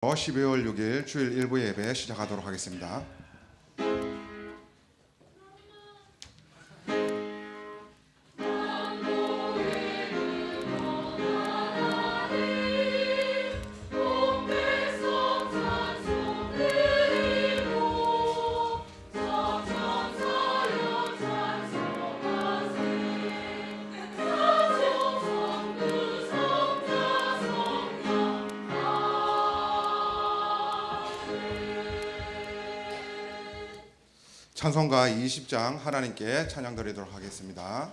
12월 6일 주일 일부 예배 시작하도록 하겠습니다. 찬송가 20장 하나님께 찬양 드리도록 하겠습니다.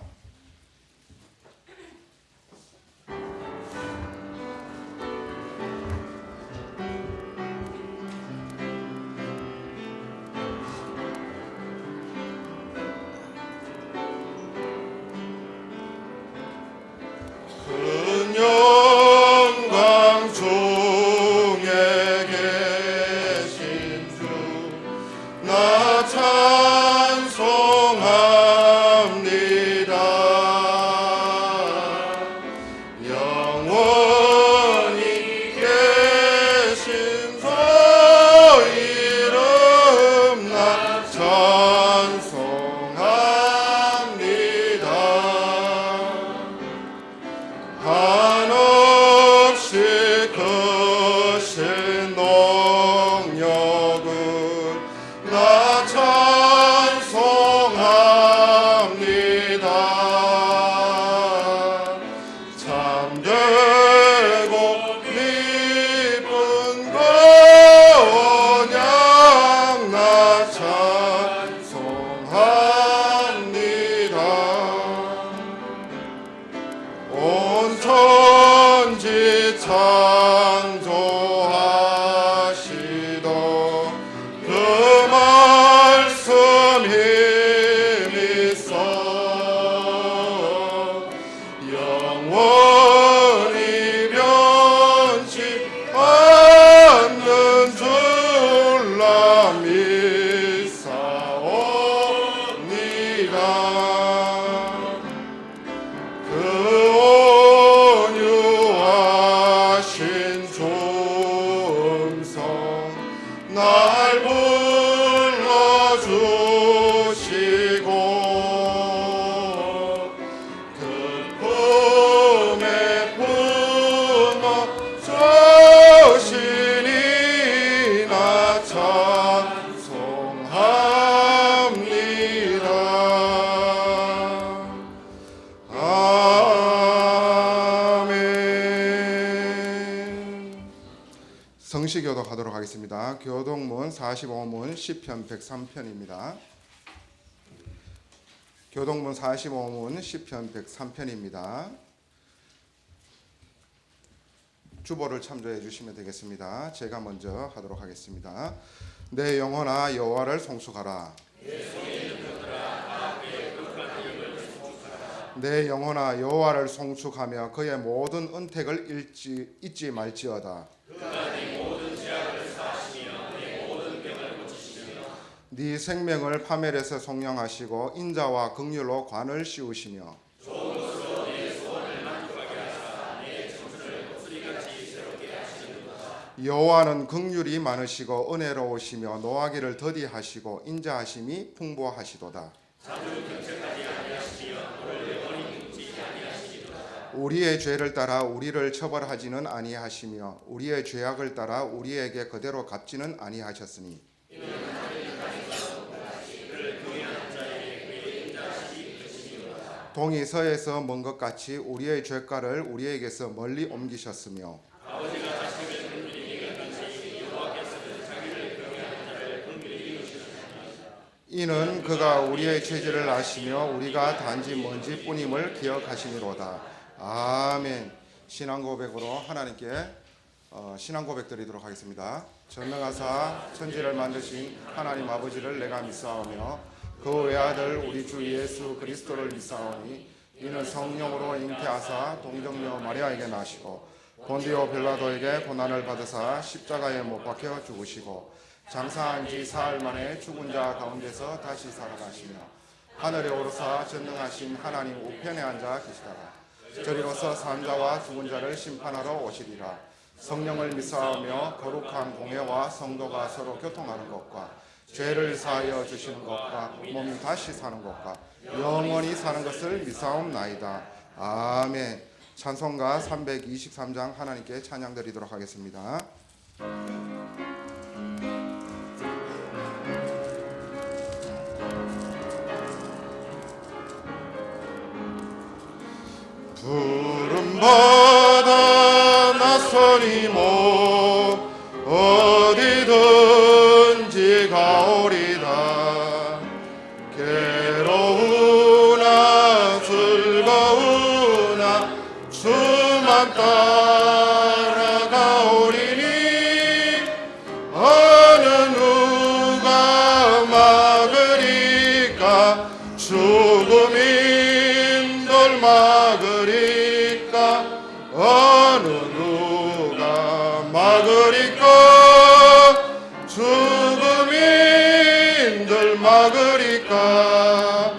성시교독 하도록 하겠습니다. 교독문 45문 시편 103편입니다. 교독문 45문 시편 103편입니다. 주보를 참조해 주시면 되겠습니다. 제가 먼저 하도록 하겠습니다. 내 영혼아 여호와를 송축하라. 내 영혼아 여호와를 송축하며 그의 모든 은택을 잊지 말지어다. 네 생명을 파멸에서 속량하시고 인자와 긍휼로 관을 씌우시며 여호와는 긍휼이 많으시고 은혜로우시며 노하기를 더디하시고 인자하심이 풍부하시도다. 우리의 죄를 따라 우리를 처벌하지는 아니하시며 우리의 죄악을 따라 우리에게 그대로 갚지는 아니하셨으니 동이 서에서 먼 것 같이 우리의 죄가를 우리에게서 멀리 옮기셨으며 이는 그가 우리의 죄질을 아시며 우리가 단지 먼지 뿐임을 기억하시니로다. 아멘. 신앙 고백으로 하나님께 신앙 고백 드리도록 하겠습니다. 전능하사 천지를 만드신 하나님 아버지를 내가 믿사오며 그 외아들 우리 주 예수 그리스도를 믿사오니 이는 성령으로 잉태하사 동정녀 마리아에게 나시고 본디오 빌라도에게 고난을 받으사 십자가에 못 박혀 죽으시고 장사한 지 사흘 만에 죽은 자 가운데서 다시 살아나시며 하늘에 오르사 전능하신 하나님 우편에 앉아 계시다가 저리로서 산 자와 죽은 자를 심판하러 오시리라. 성령을 믿사오며 거룩한 공회와 성도가 서로 교통하는 것과 죄를 사하여 주시는 것과 몸이 다시 사는 것과 영원히 사는 것을 믿사옵나이다. 아멘. 찬송가 323장 하나님께 찬양 드리도록 하겠습니다. 푸른 바다 낯선 이모 어디든지 가오리다. 괴로우나 즐거우나 주만 따라가오리니 어느 누가 막으리까. 죽음인들 막으리까. 어느 누가 막으리까. 죽음인들 막으리까.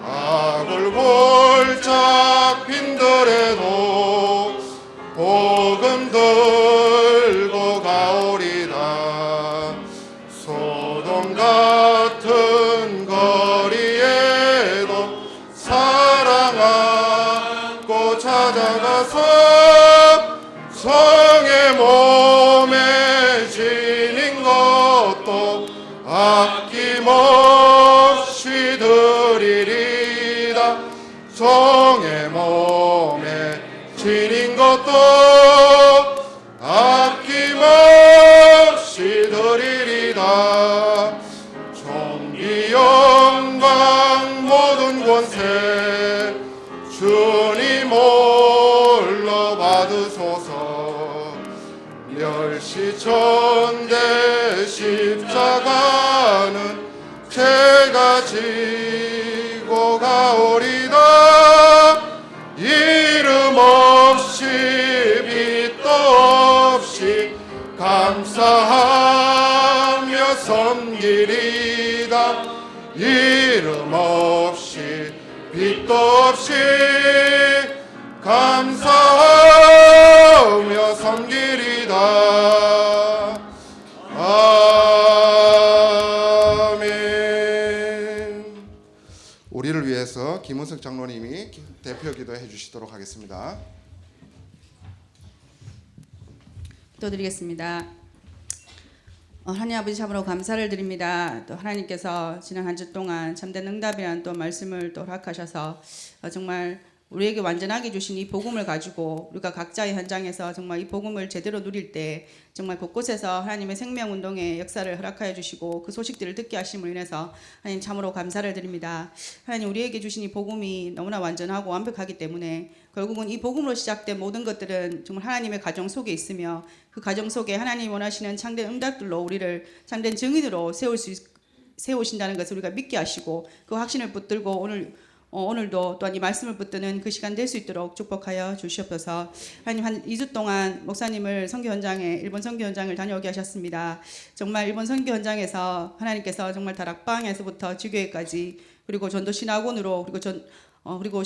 악을 골짝 빈들에도 복음 들고 가오리다. 소돔 같은 거리에도 사랑하고 찾아가서 성의 몸에 지닌 것도 아낌없이 드리리다. 성의 몸에 지닌 것도 아낌없이 드리리다. 존귀 영광 모든 권세 주님 홀로 받으소서. 멸시천대 십자가는 제가 지고 가오리다. 이름 없이 빛도 없이 감사하며 섬기리다. 이름 없이 빛도 없이 감사하며 섬기리다. 아멘. 우리를 위해서 김은석 장로님이 대표 기도해 주시도록 하겠습니다. 기도드리겠습니다. 하나님 아버지 참으로 감사를 드립니다. 또 하나님께서 지난 한 주 동안 참된 응답이란 또 말씀을 또 허락하셔서 정말 우리에게 완전하게 주신 이 복음을 가지고 우리가 각자의 현장에서 정말 이 복음을 제대로 누릴 때 정말 곳곳에서 하나님의 생명운동의 역사를 허락하여 주시고 그 소식들을 듣게 하심으로 인해서 하나님 참으로 감사를 드립니다. 하나님 우리에게 주신 이 복음이 너무나 완전하고 완벽하기 때문에 결국은 이 복음으로 시작된 모든 것들은 정말 하나님의 가정 속에 있으며 그 가정 속에 하나님이 원하시는 참된 응답들로 우리를 참된 증인으로 세우신다는 것을 우리가 믿게 하시고 그 확신을 붙들고 오늘도 또한 이 말씀을 붙드는 그 시간 될 수 있도록 축복하여 주시옵소서. 하나님 한 2주 동안 목사님을 선교 현장에 일본 선교 현장을 다녀오게 하셨습니다. 정말 일본 선교 현장에서 하나님께서 정말 다락방에서부터 지교회까지 그리고 전도 신학원으로 그리고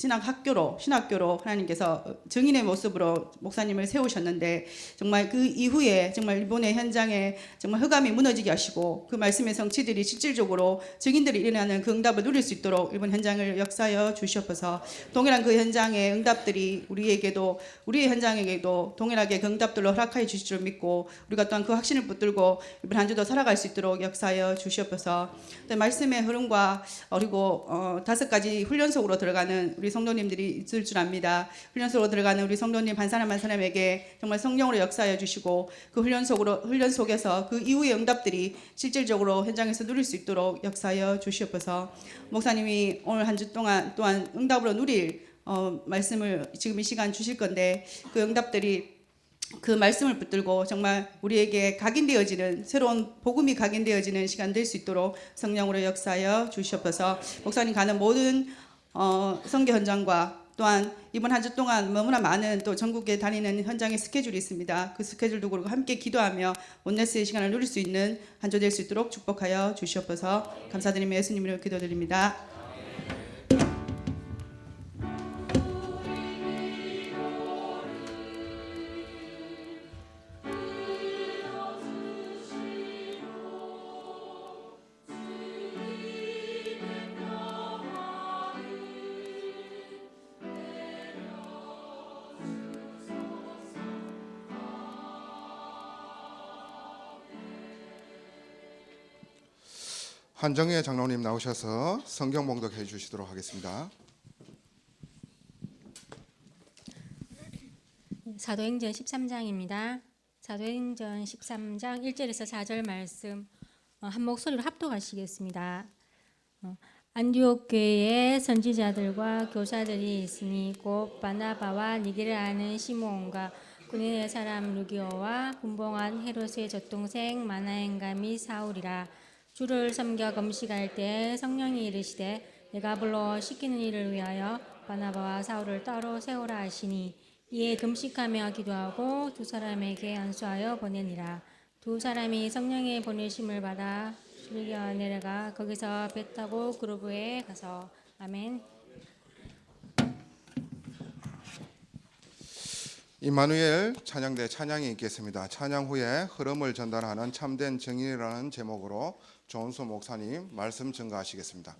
신학교로 하나님께서 증인의 모습으로 목사님을 세우셨는데 정말 그 이후에 정말 일본의 현장에 정말 흑암이 무너지게 하시고 그 말씀의 성취들이 실질적으로 증인들이 일어나는 그 응답을 누릴 수 있도록 일본 현장을 역사하여 주시옵소서. 동일한 그 현장의 응답들이 우리의 현장에게도 동일하게 그 응답들로 허락하여 주실 줄 믿고 우리가 또한 그 확신을 붙들고 이번 한 주도 살아갈 수 있도록 역사하여 주시옵소서. 말씀의 흐름과 그리고 5가지 훈련 속으로 들어가는 우리 성도님들이 있을 줄 압니다. 훈련 속으로 들어가는 우리 성도님 한 사람 한 사람에게 정말 성령으로 역사하여 주시고 그 훈련 속에서 그 이후의 응답들이 실질적으로 현장에서 누릴 수 있도록 역사하여 주시옵소서. 목사님이 오늘 한 주 동안 또한 응답으로 누릴 말씀을 지금 이 시간 주실 건데 그 응답들이 그 말씀을 붙들고 정말 우리에게 각인되어지는 새로운 복음이 각인되어지는 시간 될 수 있도록 성령으로 역사하여 주시옵소서. 목사님 가는 모든 선교 현장과 또한 이번 한 주 동안 너무나 많은 또 전국에 다니는 현장의 스케줄이 있습니다. 그 스케줄도 그리고 함께 기도하며 온네스의 시간을 누릴 수 있는 한 주 될 수 있도록 축복하여 주시옵소서. 감사드리며 예수님 이름으로 기도드립니다. 한정혜 장로님 나오셔서 성경 봉독해 주시도록 하겠습니다. 사도행전 13장입니다. 사도행전 13장 1절에서 4절 말씀 한 목소리로 합독하시겠습니다. 안디옥 교회에 선지자들과 교사들이 있으니 곧 바나바와 니게를 아는 시므온과 구레네 사람 루기오와 분봉한 헤롯의 젖동생 마나엔가 및 사울이라. 주를 섬겨 금식할 때 성령이 이르시되 내가 불러 시키는 일을 위하여 바나바와 사울을 따로 세우라 하시니 이에 금식하며 기도하고 두 사람에게 안수하여 보내니라. 두 사람이 성령의 보내심을 받아 실기어 내려가 거기서 배 타고 그루브에 가서 아멘. 임마누엘 찬양대 찬양이 있겠습니다. 찬양 후에 흐름을 전달하는 참된 정의라는 제목으로 조은수 목사님 말씀 증거하시겠습니다.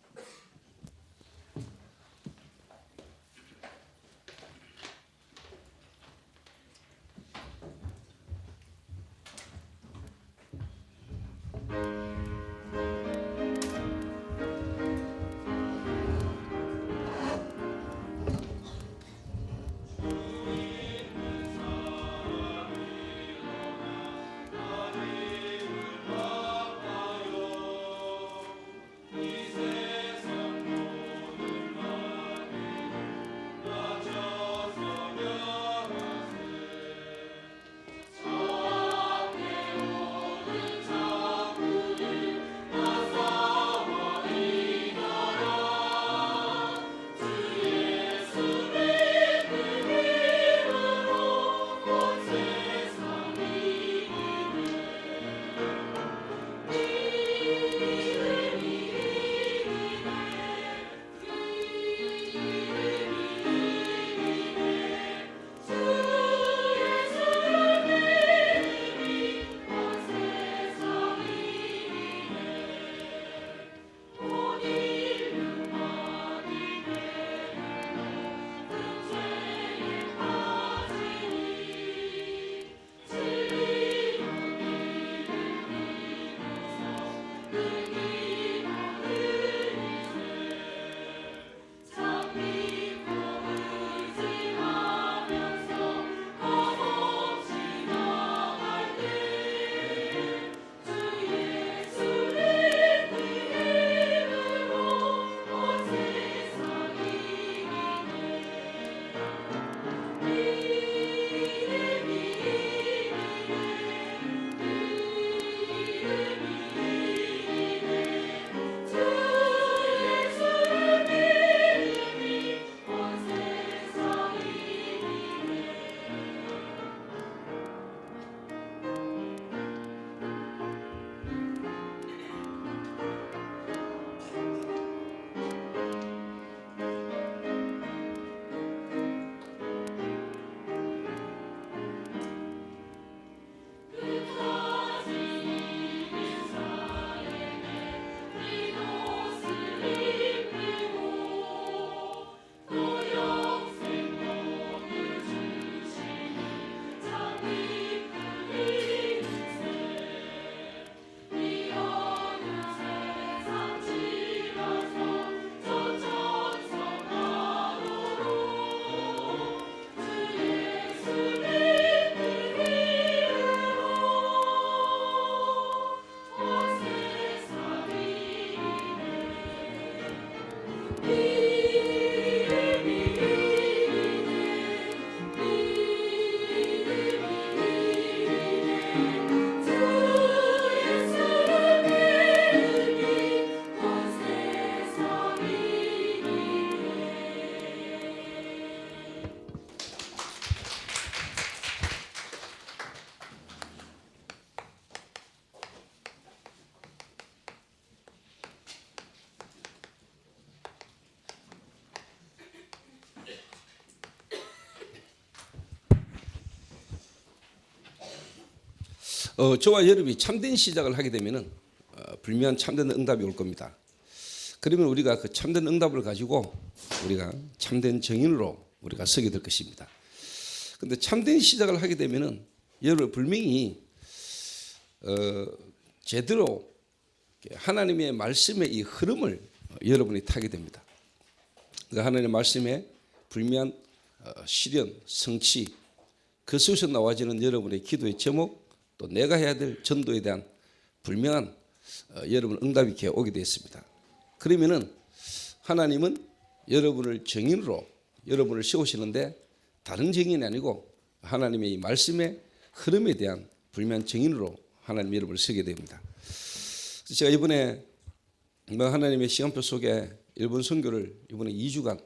저와 여러분이 참된 시작을 하게 되면은 불면 참된 응답이 올 겁니다. 그러면 우리가 그 참된 응답을 가지고 우리가 참된 정인으로 우리가 서게 될 것입니다. 근데 참된 시작을 하게 되면은 여러분 분명히 제대로 하나님의 말씀의 이 흐름을 여러분이 타게 됩니다. 그러니까 하나님의 말씀에 불미한 시련, 성취, 그 속에서 나와지는 여러분의 기도의 제목, 또 내가 해야 될 전도에 대한 불명한 여러분 응답이 이렇게 오게 되었습니다. 그러면은 하나님은 여러분을 증인으로 여러분을 세우시는데 다른 증인이 아니고 하나님의 이 말씀의 흐름에 대한 불명한 증인으로 하나님 여러분을 세게 됩니다. 제가 이번에 하나님의 시간표 속에 일본 선교를 이번에 2주간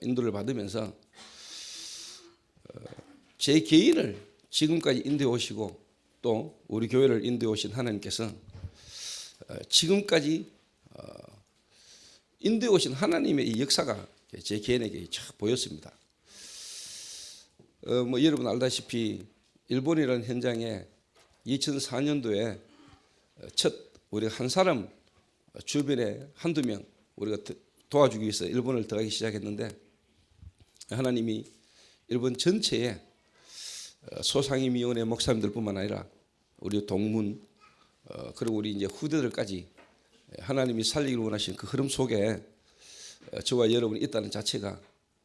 인도를 받으면서 제 개인을 지금까지 인도해 오시고 또 우리 교회를 인도해 오신 하나님께서 지금까지 인도해 오신 하나님의 이 역사가 제 개인에게 쫙 보였습니다. 여러분 알다시피 일본이라는 현장에 2004년도에 첫 우리가 한 사람 주변에 한두 명 우리가 도와주기 위해서 일본을 들어가기 시작했는데 하나님이 일본 전체에 소상임위원회 목사님들뿐만 아니라 우리 동문 그리고 우리 이제 후대들까지 하나님이 살리기를 원하시는 그 흐름 속에 저와 여러분이 있다는 자체가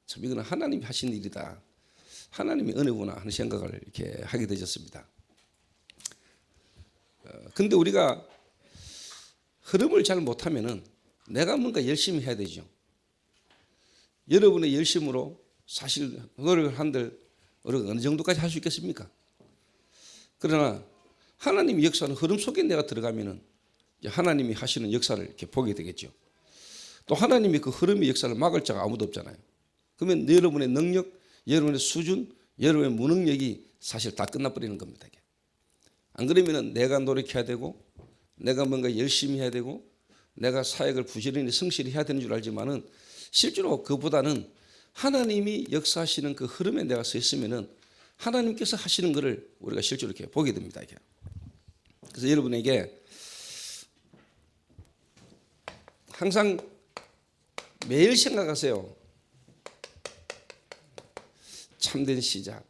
참 이거는 하나님이 하신 일이다. 하나님의 은혜구나 하는 생각을 이렇게 하게 되셨습니다. 근데 우리가 흐름을 잘 못하면은 내가 뭔가 열심히 해야 되죠. 여러분의 열심으로 사실 노력을 한들 우리가 어느 정도까지 할 수 있겠습니까? 그러나 하나님의 역사는 흐름 속에 내가 들어가면은 하나님이 하시는 역사를 이렇게 보게 되겠죠. 또 하나님이 그 흐름의 역사를 막을 자가 아무도 없잖아요. 그러면 여러분의 능력, 여러분의 수준, 여러분의 무능력이 사실 다 끝나버리는 겁니다. 안 그러면은 내가 노력해야 되고 내가 뭔가 열심히 해야 되고 내가 사역을 부지런히 성실히 해야 되는 줄 알지만은 실제로 그보다는 하나님이 역사하시는 그 흐름에 내가 서 있으면은 하나님께서 하시는 것을 우리가 실제로 이렇게 보게 됩니다. 이게. 그래서 여러분에게 항상 매일 생각하세요. 참된 시작.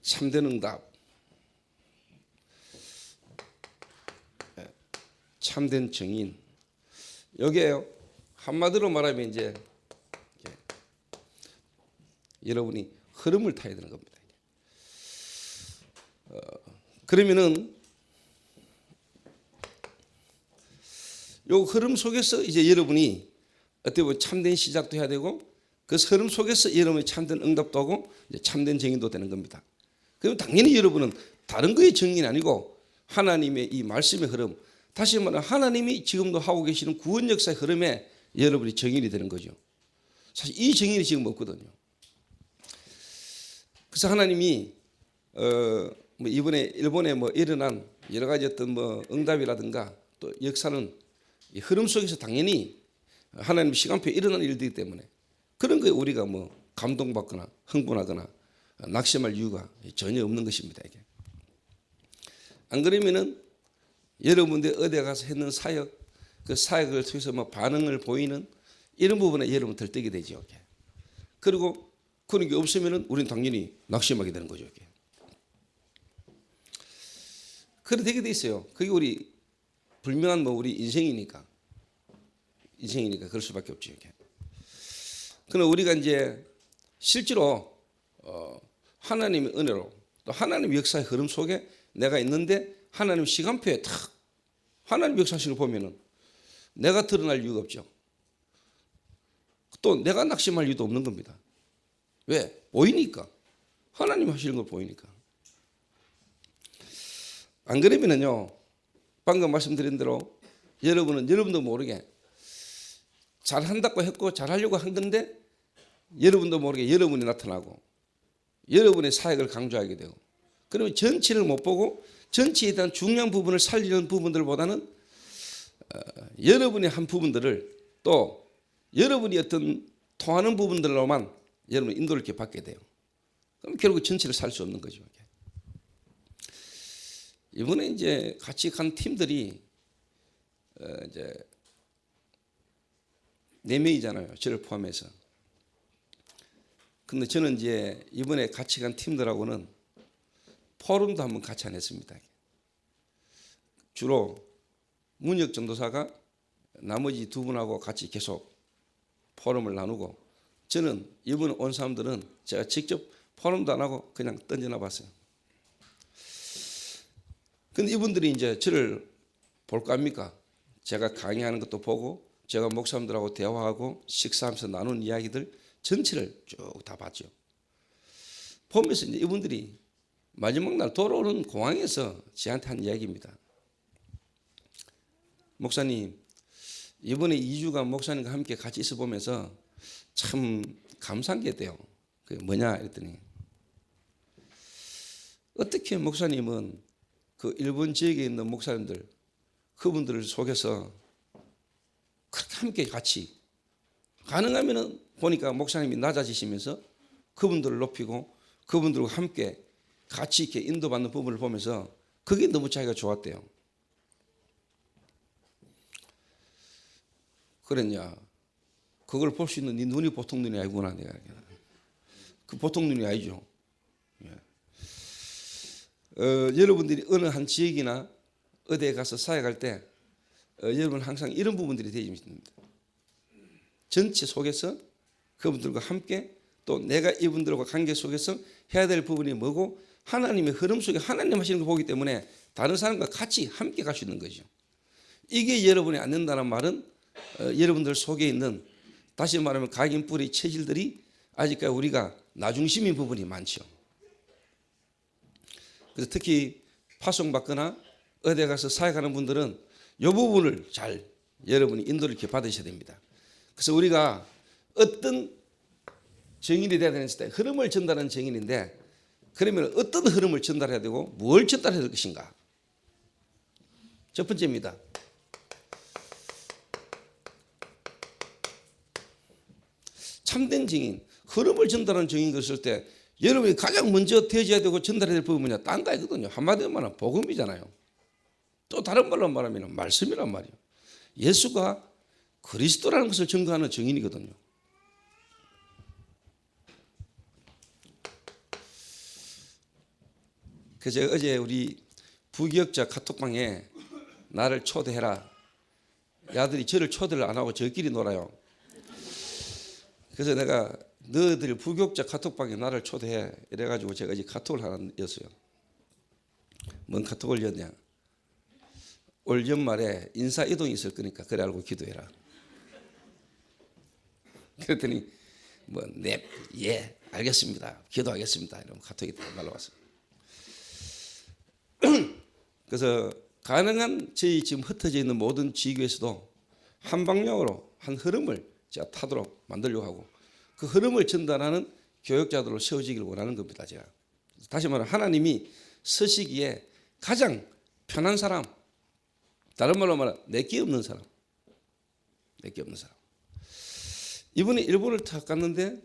참된 응답. 참된 증인. 여기에요. 한마디로 말하면 이제 여러분이 흐름을 타야 되는 겁니다. 그러면은 요 흐름 속에서 이제 여러분이 어떻게 보면 참된 시작도 해야 되고 그 흐름 속에서 여러분이 참된 응답도 하고 이제 참된 증인도 되는 겁니다. 그럼 당연히 여러분은 다른 거의 증인이 아니고 하나님의 이 말씀의 흐름, 다시 말하면 하나님이 지금도 하고 계시는 구원 역사의 흐름에 여러분이 증인이 되는 거죠. 사실 이 증인이 지금 없거든요. 그래서 하나님이 이번에 일본에 일어난 여러 가지 어떤 응답이라든가 또 역사는 이 흐름 속에서 당연히 하나님 시간표에 일어난 일들이기 때문에 그런 거에 우리가 감동받거나 흥분하거나 낙심할 이유가 전혀 없는 것입니다. 이게. 안 그러면은 여러분들 어디 가서 했는 사역, 그 사역을 통해서 반응을 보이는 이런 부분에 여러분 들뜨게 되죠. 이게. 그리고 그런 게 없으면은 우리는 당연히 낙심하게 되는 거죠. 이게. 그래 되게 돼 있어요. 그게 우리 불명한 우리 인생이니까 그럴 수밖에 없죠. 이게. 그러나 우리가 이제 실제로 하나님의 은혜로 또 하나님의 역사의 흐름 속에 내가 있는데 하나님 시간표에 딱 하나님 역사하시는 거 보면은 내가 드러날 이유가 없죠. 또 내가 낙심할 이유도 없는 겁니다. 왜? 보이니까. 하나님 하시는 걸 보이니까. 안 그러면은요, 방금 말씀드린 대로 여러분은 여러분도 모르게 잘한다고 했고 잘하려고 한 건데 여러분도 모르게 여러분이 나타나고 여러분의 사역을 강조하게 되고 그러면 전체를 못 보고 전체에 대한 중요한 부분을 살리는 부분들보다는 여러분의 한 부분들을 또 여러분이 어떤 통하는 부분들로만 여러분 인도를 이렇게 받게 돼요. 그럼 결국 전체를 살 수 없는 거죠. 이번에 이제 같이 간 팀들이 이제 4명이잖아요. 저를 포함해서. 근데 저는 이제 이번에 같이 간 팀들하고는 포럼도 한번 같이 안 했습니다. 주로 문혁 전도사가 나머지 두 분하고 같이 계속 포럼을 나누고, 저는 이번 온 사람들은 제가 직접 포럼도 안 하고 그냥 던져놔 봤어요. 근데 이분들이 이제 저를 볼 거 아닙니까? 제가 강의하는 것도 보고, 제가 목사님들하고 대화하고 식사하면서 나눈 이야기들 전체를 쭉 다 봤죠. 보면서 이제 이분들이 마지막 날 돌아오는 공항에서 저한테 한 이야기입니다. 목사님, 이번에 2주간 목사님과 함께 같이 있어 보면서 참 감사한 게 있대요. 그게 뭐냐 했더니, 어떻게 목사님은 그 일본 지역에 있는 목사님들, 그분들을 속여서 그렇게 함께 같이, 가능하면은 보니까 목사님이 낮아지시면서 그분들을 높이고 그분들과 함께 같이 이렇게 인도받는 부분을 보면서 그게 너무 자기가 좋았대요. 그랬냐? 그걸 볼 수 있는 네 눈이 보통 눈이 아니구나. 내가 그 보통 눈이 아니죠. 여러분들이 어느 한 지역이나 어디에 가서 사역할 때 여러분 항상 이런 부분들이 되어 있습니다. 전체 속에서 그분들과 함께, 또 내가 이분들과 관계 속에서 해야 될 부분이 뭐고, 하나님의 흐름 속에 하나님 하시는 걸 보기 때문에 다른 사람과 같이 함께 갈 수 있는 거죠. 이게 여러분이 안 된다는 말은 여러분들 속에 있는, 다시 말하면 각인 뿌리 체질들이 아직까지 우리가 나중심인 부분이 많죠. 그래서 특히 파송받거나 어디에 가서 사역하는 분들은 이 부분을 잘 여러분이 인도를 이렇게 받으셔야 됩니다. 그래서 우리가 어떤 증인이 되어야 되는 때 흐름을 전달하는 증인인데, 그러면 어떤 흐름을 전달해야 되고 뭘 전달해야 될 것인가? 첫 번째입니다. 참된 증인, 흐름을 전달하는 증인을 쓸 때 여러분이 가장 먼저 되어져야 되고 전달해야 될 부분이 딴 거거든요. 한마디로 말하면 복음이잖아요. 또 다른 말로 말하면 말씀이란 말이에요. 예수가 그리스도라는 것을 증거하는 증인이거든요. 그래서 제가 어제 우리 부기역자 카톡방에 나를 초대해라. 야들이 저를 초대를 안 하고 저끼리 놀아요. 그래서 내가 너희들 부교육자 카톡방에 나를 초대해 이래가지고 제가 이제 카톡을 하나 였어요. 뭔 카톡을 였냐? 올 연말에 인사 이동이 있을 거니까 그래 알고 기도해라. 그랬더니 예 알겠습니다. 기도하겠습니다. 이러면 카톡이 날라왔어요. 그래서 가능한 저희 지금 흩어져 있는 모든 지교에서도 한 방향으로 한 흐름을 제가 타도록 만들려고 하고, 그 흐름을 전달하는 교역자들로 세워지기를 원하는 겁니다. 제가 다시 말하면 하나님이 서시기에 가장 편한 사람, 다른 말로 말하면 내게 없는 사람, 내게 없는 사람. 이번에 일본을 탁 갔는데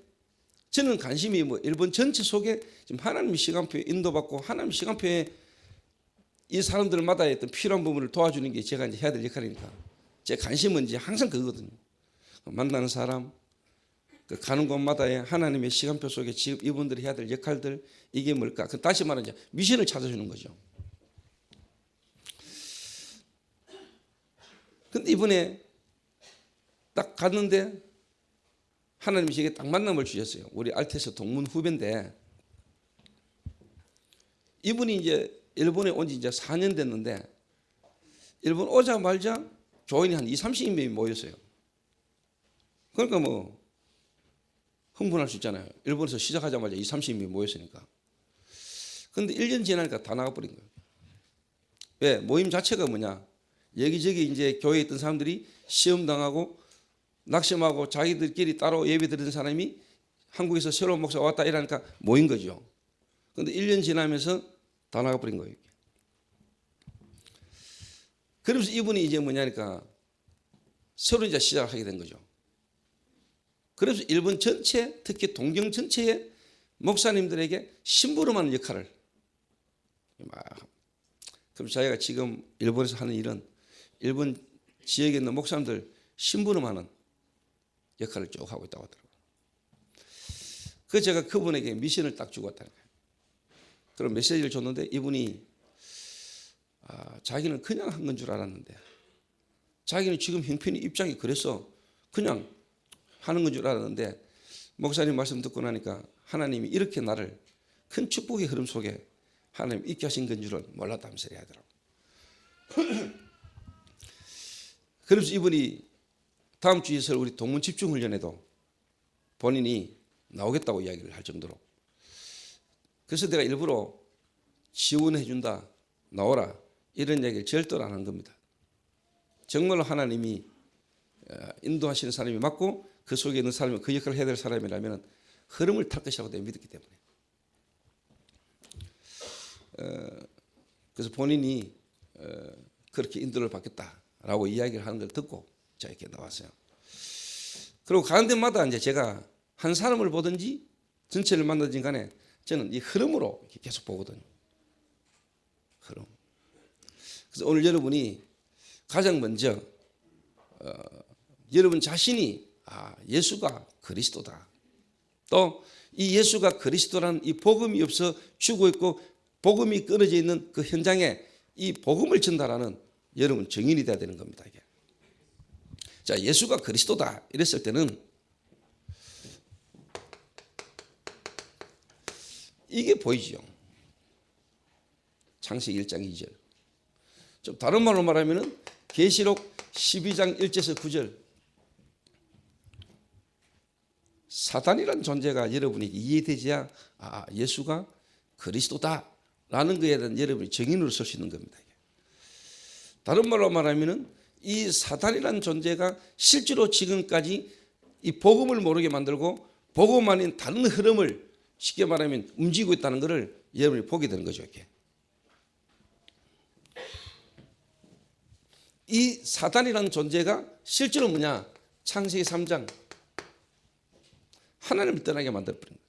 저는 관심이 일본 전체 속에 지금 하나님의 시간표에 인도받고 하나님의 시간표에 이 사람들마다 어떤 필요한 부분을 도와주는 게 제가 이제 해야 될 역할이니까 제 관심은 이제 항상 그거거든요. 만나는 사람, 그 가는 곳마다의 하나님의 시간표 속에 지금 이분들이 해야 될 역할들, 이게 뭘까? 다시 말하면 이제 미션을 찾아주는 거죠. 근데 이번에 딱 갔는데 하나님이 제게 딱 만남을 주셨어요. 우리 알테스 동문 후배인데, 이분이 이제 일본에 온 지 이제 4년 됐는데, 일본 오자마자 교인이 한 20-30명이 모였어요. 그러니까 흥분할 수 있잖아요. 일본에서 시작하자마자 20-30명이 모였으니까. 그런데 1년 지나니까 다 나가버린 거예요. 왜? 모임 자체가 뭐냐? 여기저기 이제 교회에 있던 사람들이 시험당하고 낙심하고 자기들끼리 따로 예배 드리는 사람이 한국에서 새로운 목사 왔다 이러니까 모인 거죠. 그런데 1년 지나면서 다 나가버린 거예요. 그러면서 이분이 이제 뭐냐니까 새로 이제 시작하게 된 거죠. 그래서 일본 전체, 특히 동경 전체의 목사님들에게 심부름하는 역할을 그럼 자기가 지금 일본에서 하는 일은 일본 지역에 있는 목사님들 심부름하는 역할을 쭉 하고 있다고 하더라고요. 그래서 제가 그분에게 미션을 딱 주고 왔다는 거예요. 그런 메시지를 줬는데 이분이 자기는 그냥 한 건 줄 알았는데 자기는 지금 형편이 입장이 그래서 그냥 하는 건 줄 알았는데 목사님 말씀 듣고 나니까 하나님이 이렇게 나를 큰 축복의 흐름 속에 하나님 있게 하신 건 줄은 몰랐다면서 하더라고요. 그래서 이분이 다음 주 예설 우리 동문 집중훈련에도 본인이 나오겠다고 이야기를 할 정도로, 그래서 내가 일부러 지원해 준다, 나오라 이런 얘기를 절대로 안 한 겁니다. 정말로 하나님이 인도하시는 사람이 맞고 그 속에 있는 사람이 그 역할을 해야 될 사람이라면 흐름을 탈 것이라고 내가 믿었기 때문에. 그래서 본인이 그렇게 인도를 받겠다라고 이야기를 하는 걸 듣고 제가 이렇게 나왔어요. 그리고 가는 데마다 이제 제가 한 사람을 보든지 전체를 만나든지 간에 저는 이 흐름으로 이렇게 계속 보거든요. 흐름. 그래서 오늘 여러분이 가장 먼저 여러분 자신이 예수가 그리스도다. 또 이 예수가 그리스도라는 이 복음이 없어 죽어 있고 복음이 끊어져 있는 그 현장에 이 복음을 전달하는 여러분 증인이 돼야 되는 겁니다. 이게. 자, 예수가 그리스도다 이랬을 때는 이게 보이죠. 창세기 1장 2절. 좀 다른 말로 말하면은 계시록 12장 1절에서 9절. 사단이란 존재가 여러분이 이해되지야 예수가 그리스도다라는 것에 대한 여러분이 증인으로 설 수 있는 겁니다. 다른 말로 말하면은 이 사단이란 존재가 실제로 지금까지 이 복음을 모르게 만들고 복음 아닌 다른 흐름을 쉽게 말하면 움직이고 있다는 것을 여러분이 보게 되는 거죠. 이렇게. 이 사단이라는 존재가 실제로 뭐냐? 창세기 3장 하나님을 떠나게 만들어버린 거예요.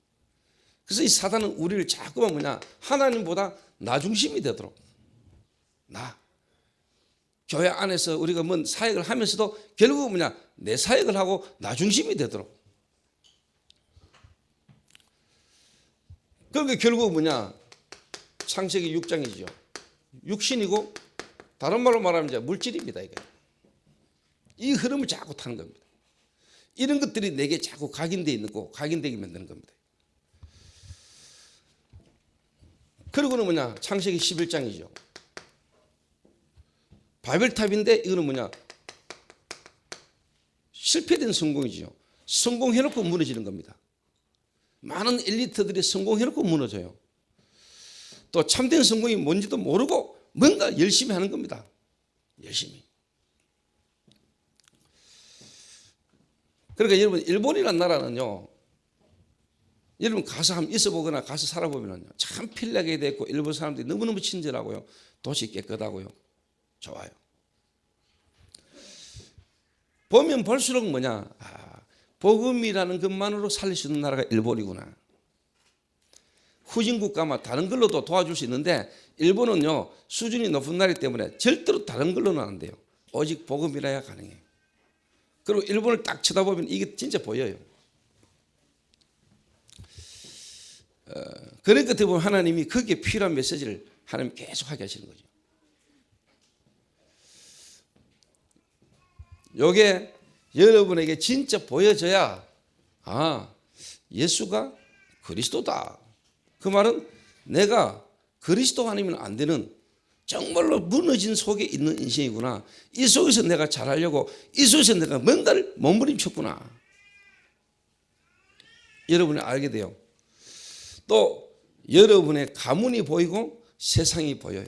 그래서 이 사단은 우리를 자꾸만 뭐냐? 하나님보다 나 중심이 되도록, 나 교회 안에서 우리가 뭔 사역을 하면서도 결국 뭐냐? 내 사역을 하고 나 중심이 되도록. 그러니까 결국 뭐냐? 창세기 6장이죠. 육신이고 다른 말로 말하면 이제 물질입니다. 이게. 이 흐름을 자꾸 타는 겁니다. 이런 것들이 내게 자꾸 각인되어 있는 거, 각인되게 만드는 겁니다. 그리고는 뭐냐? 창세기 11장이죠. 바벨탑인데 이거는 뭐냐? 실패된 성공이죠. 성공해놓고 무너지는 겁니다. 많은 엘리트들이 성공해놓고 무너져요. 또 참된 성공이 뭔지도 모르고 뭔가 열심히 하는 겁니다. 열심히. 그러니까 여러분 일본이라는 나라는요, 여러분 가서 한번 있어보거나 가서 살아보면요 참 편리하게 돼 있고 일본 사람들이 너무너무 친절하고요, 도시 깨끗하고요, 좋아요. 보면 볼수록 뭐냐, 복음이라는 것만으로 살릴 수 있는 나라가 일본이구나. 후진 국가만 다른 걸로도 도와줄 수 있는데 일본은요 수준이 높은 나라이기 때문에 절대로 다른 걸로는 안 돼요. 오직 복음이라야 가능해요. 그리고 일본을 딱 쳐다보면 이게 진짜 보여요. 그러니까 어떻게 보면 하나님이 거기에 필요한 메시지를 하나님 계속 하게 하시는 거죠. 요게 여러분에게 진짜 보여져야 예수가 그리스도다. 그 말은 내가 그리스도 아니면 안 되는 정말로 무너진 속에 있는 인생이구나. 이 속에서 내가 잘하려고 이 속에서 내가 뭔가를 몸부림쳤구나. 여러분이 알게 돼요. 또 여러분의 가문이 보이고 세상이 보여요.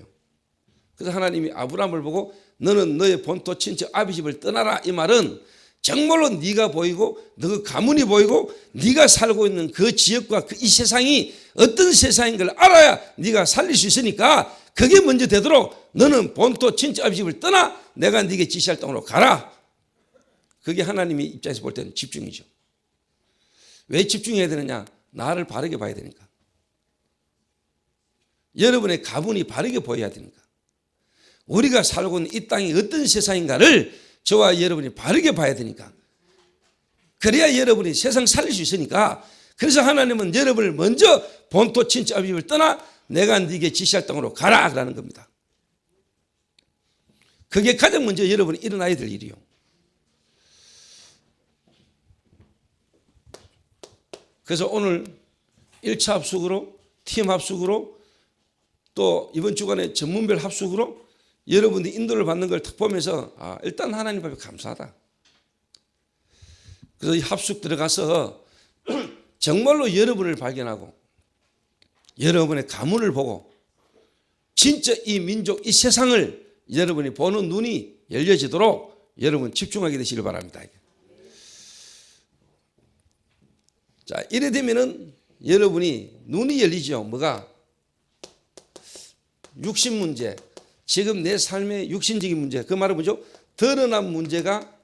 그래서 하나님이 아브라함을 보고 너는 너의 본토 친척 아비 집을 떠나라, 이 말은 정말로 네가 보이고 너 가문이 보이고 네가 살고 있는 그 지역과 이 세상이 어떤 세상인 걸 알아야 네가 살릴 수 있으니까 그게 먼저 되도록 너는 본토 친척 아비 집을 떠나 내가 네게 지시할 땅으로 가라. 그게 하나님이 입장에서 볼 때는 집중이죠. 왜 집중해야 되느냐? 나를 바르게 봐야 되니까. 여러분의 가문이 바르게 보여야 되니까. 우리가 살고 있는 이 땅이 어떤 세상인가를 저와 여러분이 바르게 봐야 되니까. 그래야 여러분이 세상 살릴 수 있으니까. 그래서 하나님은 여러분을 먼저 본토 친척 아비 집을 떠나 내가 네게 지시할 땅으로 가라 라는 겁니다. 그게 가장 먼저 여러분이 일어나야 될 일이요. 그래서 오늘 1차 합숙으로, 팀 합숙으로, 또 이번 주간에 전문별 합숙으로 여러분들이 인도를 받는 걸 딱 보면서 일단 하나님 앞에 감사하다. 그래서 이 합숙 들어가서 정말로 여러분을 발견하고 여러분의 가문을 보고 진짜 이 민족, 이 세상을 여러분이 보는 눈이 열려지도록 여러분 집중하게 되시길 바랍니다. 자, 이래 되면은 여러분이 눈이 열리죠. 뭐가? 육신 문제, 지금 내 삶의 육신적인 문제, 그 말은 뭐죠? 드러난 문제가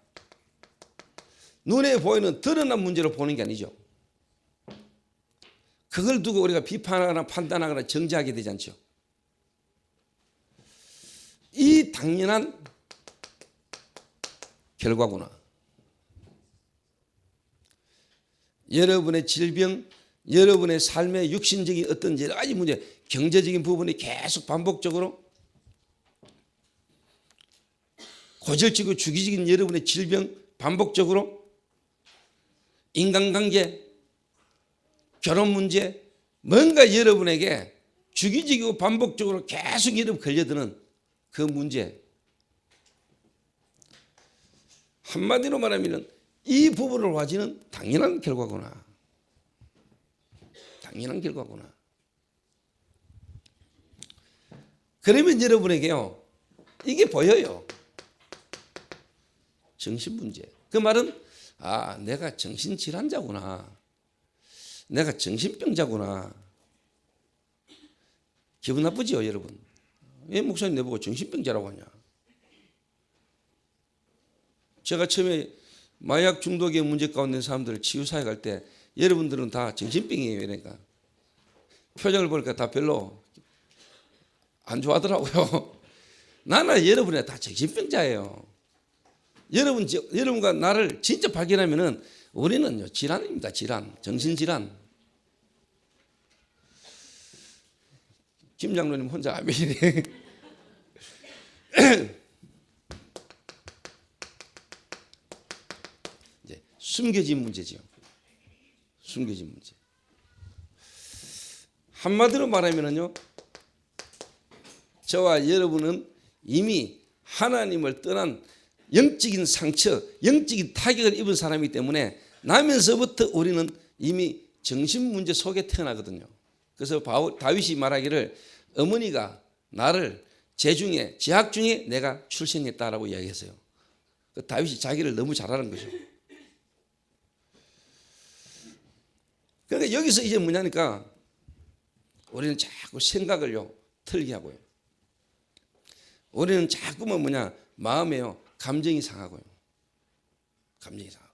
눈에 보이는 드러난 문제로 보는 게 아니죠. 그걸 두고 우리가 비판하거나 판단하거나 정죄하게 되지 않죠. 이 당연한 결과구나. 여러분의 질병, 여러분의 삶의 육신적인 어떤 여러 가지 문제, 경제적인 부분이 계속 반복적으로 고질적이고 주기적인 여러분의 질병, 반복적으로 인간관계, 결혼 문제, 뭔가 여러분에게 주기적이고 반복적으로 계속 여러분 걸려드는 그 문제. 한마디로 말하면 이 부분을 가지는 당연한 결과구나. 당연한 결과구나. 그러면 여러분에게요, 이게 보여요. 정신 문제. 그 말은 내가 정신질환자구나. 내가 정신병자구나. 기분 나쁘지요, 여러분? 왜 목사님 내보고 정신병자라고 하냐? 제가 처음에 마약 중독의 문제 가운데 있는 사람들 치유사에 갈 때 여러분들은 다 정신병이에요. 이러니까 표정을 보니까 다 별로 안 좋아하더라고요. 나는 여러분이 다 정신병자예요. 여러분과 나를 진짜 발견하면은 우리는요, 질환입니다. 질환, 정신질환. 김 장로님 혼자 아멘이네. 이제 숨겨진 문제지요. 숨겨진 문제. 한마디로 말하면은요, 저와 여러분은 이미 하나님을 떠난 영적인 상처, 영적인 타격을 입은 사람이기 때문에 나면서부터 우리는 이미 정신 문제 속에 태어나거든요. 그래서 다윗이 말하기를 어머니가 나를 제중에 제학 중에 내가 출생했다라고 이야기했어요. 다윗이 자기를 너무 잘 아는 거죠. 그러니까 여기서 이제 뭐냐니까 우리는 자꾸 생각을요 틀게 하고요. 우리는 자꾸만 마음에요 감정이 상하고요. 감정이 상하고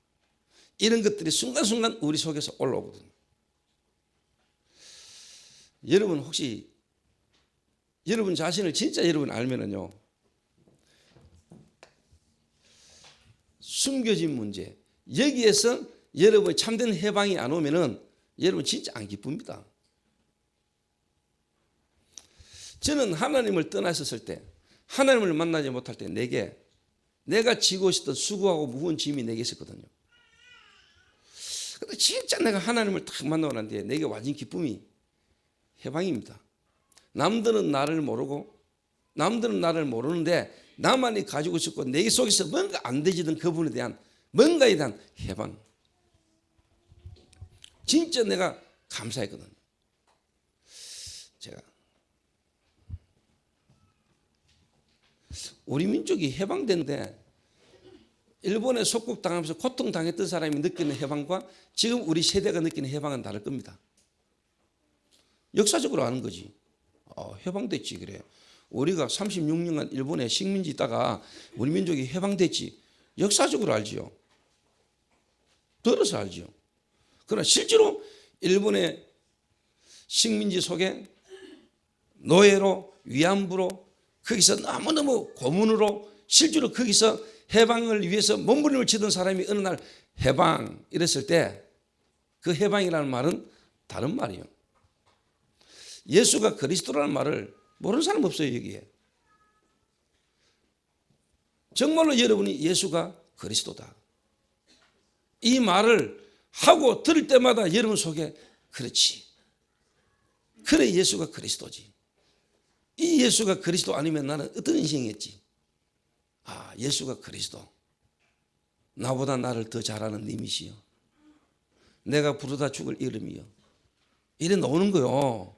이런 것들이 순간순간 우리 속에서 올라오거든요. 여러분 혹시 여러분 자신을 진짜 여러분 알면은요, 숨겨진 문제 여기에서 여러분 참된 해방이 안 오면은 여러분 진짜 안 기쁩니다. 저는 하나님을 떠나 있었을 때, 하나님을 만나지 못할 때 내가 지고 있었던 수고하고 무거운 짐이 내게 있었거든요. 근데 진짜 내가 하나님을 딱 만나고 난 뒤에 내게 와진 기쁨이 해방입니다. 남들은 나를 모르고 남들은 나를 모르는데 나만이 가지고 있었고 내 속에서 뭔가 안 되지던 그 부분에 대한 뭔가에 대한 해방. 진짜 내가 감사했거든요. 제가 우리 민족이 해방된데 일본에 속국당하면서 고통당했던 사람이 느끼는 해방과 지금 우리 세대가 느끼는 해방은 다를 겁니다. 역사적으로 아는 거지. 해방됐지 그래. 우리가 36년간 일본에 식민지 있다가 우리 민족이 해방됐지. 역사적으로 알지요. 들어서 알지요. 그러나 실제로 일본의 식민지 속에 노예로 위안부로 거기서 너무너무 고문으로 실제로 거기서 해방을 위해서 몸부림을 치던 사람이 어느 날 해방 이랬을 때 그 해방이라는 말은 다른 말이에요. 예수가 그리스도라는 말을 모르는 사람 없어요, 여기에. 정말로 여러분이 예수가 그리스도다, 이 말을 하고 들을 때마다 여러분 속에 그렇지, 그래 예수가 그리스도지, 이 예수가 그리스도 아니면 나는 어떤 인생이었지, 아 예수가 그리스도, 나보다 나를 더 잘하는 님이시여, 내가 부르다 죽을 이름이여, 이래 나오는 거요.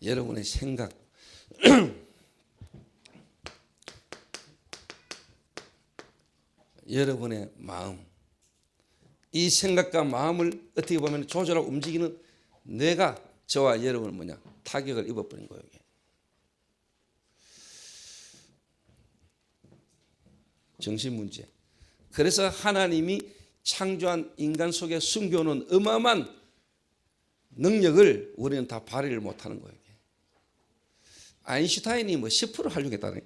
여러분의 생각, 여러분의 마음, 이 생각과 마음을 어떻게 보면 조절하고 움직이는 뇌가 저와 여러분을 뭐냐, 타격을 입어버린 거예요. 이게. 정신 문제. 그래서 하나님이 창조한 인간 속에 숨겨놓은 어마어마한 능력을 우리는 다 발휘를 못하는 거예요. 아인슈타인이 뭐 10% 하려고 했다네.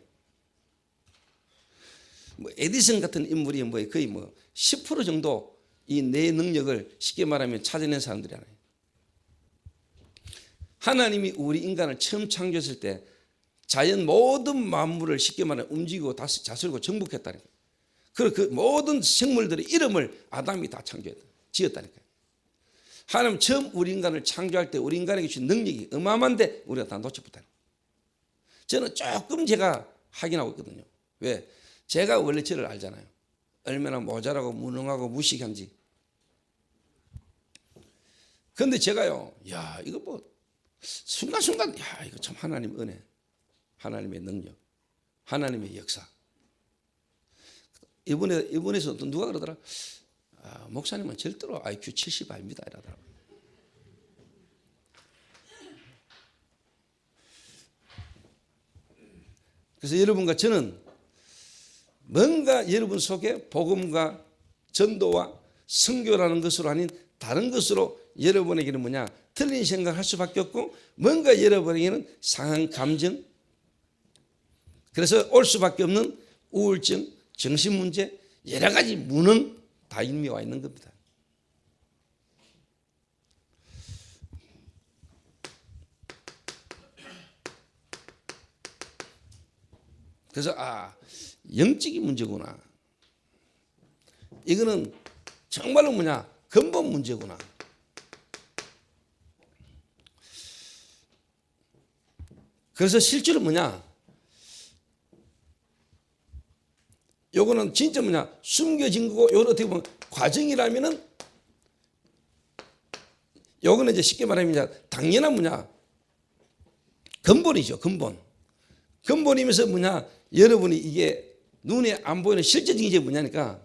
뭐 에디슨 같은 인물이 뭐 거의 뭐 10% 정도 이 내 능력을 쉽게 말하면 찾아낸 사람들이잖아요. 하나님이 우리 인간을 처음 창조했을 때 자연 모든 만물을 쉽게 말하면 움직이고 다스리고 정복했다니까요. 그리고 그 모든 생물들의 이름을 아담이 다 지었다니까요. 하나님 처음 우리 인간을 창조할 때 우리 인간에게 주신 능력이 어마어마한데 우리가 다 놓쳐버렸다. 저는 조금 제가 확인하고 있거든요. 왜? 제가 원래 저를 알잖아요. 얼마나 모자라고 무능하고 무식한지. 그런데 제가요, 야 이거 뭐 순간순간, 야 이거 참 하나님 은혜, 하나님의 능력, 하나님의 역사. 이번에서 누가 그러더라, 아, 목사님은 절대로 IQ 70 아닙니다 이러더라고요. 그래서 여러분과 저는 뭔가 여러분 속에 복음과 전도와 선교라는 것으로 아닌 다른 것으로 여러분에게는 뭐냐, 틀린 생각을 할 수밖에 없고, 뭔가 여러분에게는 상한 감정, 그래서 올 수밖에 없는 우울증, 정신문제, 여러 가지 무능 다 이미 와 있는 겁니다. 그래서 아, 영적인 문제구나. 이거는 정말로 뭐냐, 근본 문제구나. 그래서 실제로 뭐냐, 요거는 진짜 뭐냐, 숨겨진 거고, 요거는 어떻게 보면 과정이라면은, 요거는 이제 쉽게 말하면 이제 당연한 뭐냐, 근본이죠, 근본. 근본이면서 뭐냐, 여러분이 이게 눈에 안 보이는 실제적인 게 뭐냐니까,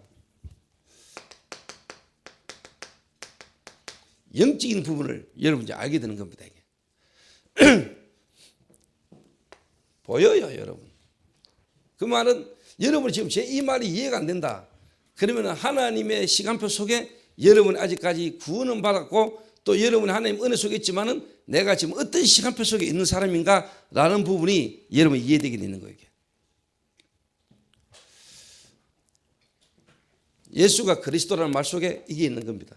영적인 부분을 여러분 이제 알게 되는 겁니다. 이게. 보여요, 여러분. 그 말은 여러분이 지금 제 이 말이 이해가 안 된다. 그러면 하나님의 시간표 속에 여러분이 아직까지 구원은 받았고, 또 여러분이 하나님 은혜 속에 있지만은 내가 지금 어떤 시간표 속에 있는 사람인가라는 부분이 여러분이 이해되게 되는 거예요. 예수가 그리스도라는 말 속에 이게 있는 겁니다.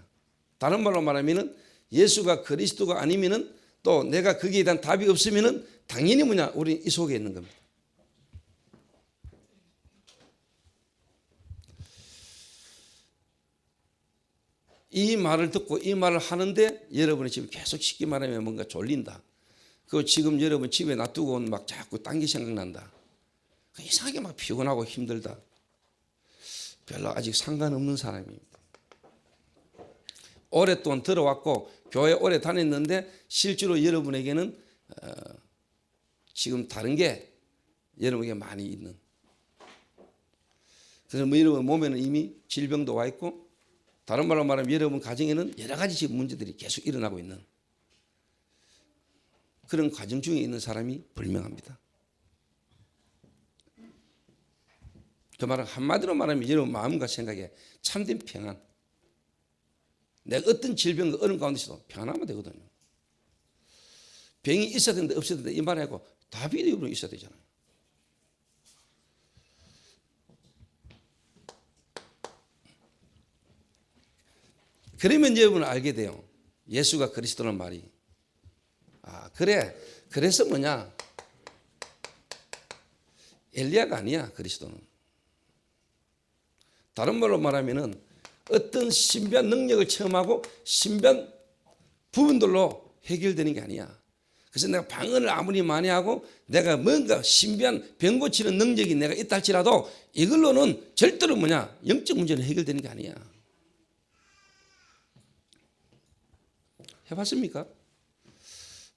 다른 말로 말하면은 예수가 그리스도가 아니면은, 또 내가 거기에 대한 답이 없으면은 당연히 뭐냐, 우리 이 속에 있는 겁니다. 이 말을 듣고 이 말을 하는데 여러분이 지금 계속 쉽게 말하면 뭔가 졸린다. 그 지금 여러분 집에 놔두고 막 자꾸 딴 게 생각난다. 이상하게 막 피곤하고 힘들다. 별로 아직 상관없는 사람입니다. 오랫동안 들어왔고 교회 오래 다녔는데 실제로 여러분에게는 지금 다른 게 여러분에게 많이 있는. 그래서 뭐 여러분 몸에는 이미 질병도 와 있고, 다른 말로 말하면 여러분 가정에는 여러 가지 지금 문제들이 계속 일어나고 있는 그런 과정 중에 있는 사람이 분명합니다. 그 말은 한마디로 말하면 여러분 마음과 생각에 참된 평안, 내가 어떤 질병과 어려움 가운데서도 평안하면 되거든요. 병이 있어야 되는데 없어야 되는데 이 말하고 답이 여러분 있어야 되잖아요. 그러면 여러분은 알게 돼요. 예수가 그리스도란 말이. 그래서 뭐냐? 엘리야가 아니야, 그리스도는. 다른 말로 말하면은 어떤 신비한 능력을 체험하고 신비한 부분들로 해결되는 게 아니야. 그래서 내가 방언을 아무리 많이 하고 내가 뭔가 신비한 병 고치는 능력이 내가 있다 할지라도 이걸로는 절대로 뭐냐? 영적 문제는 해결되는 게 아니야. 해봤습니까?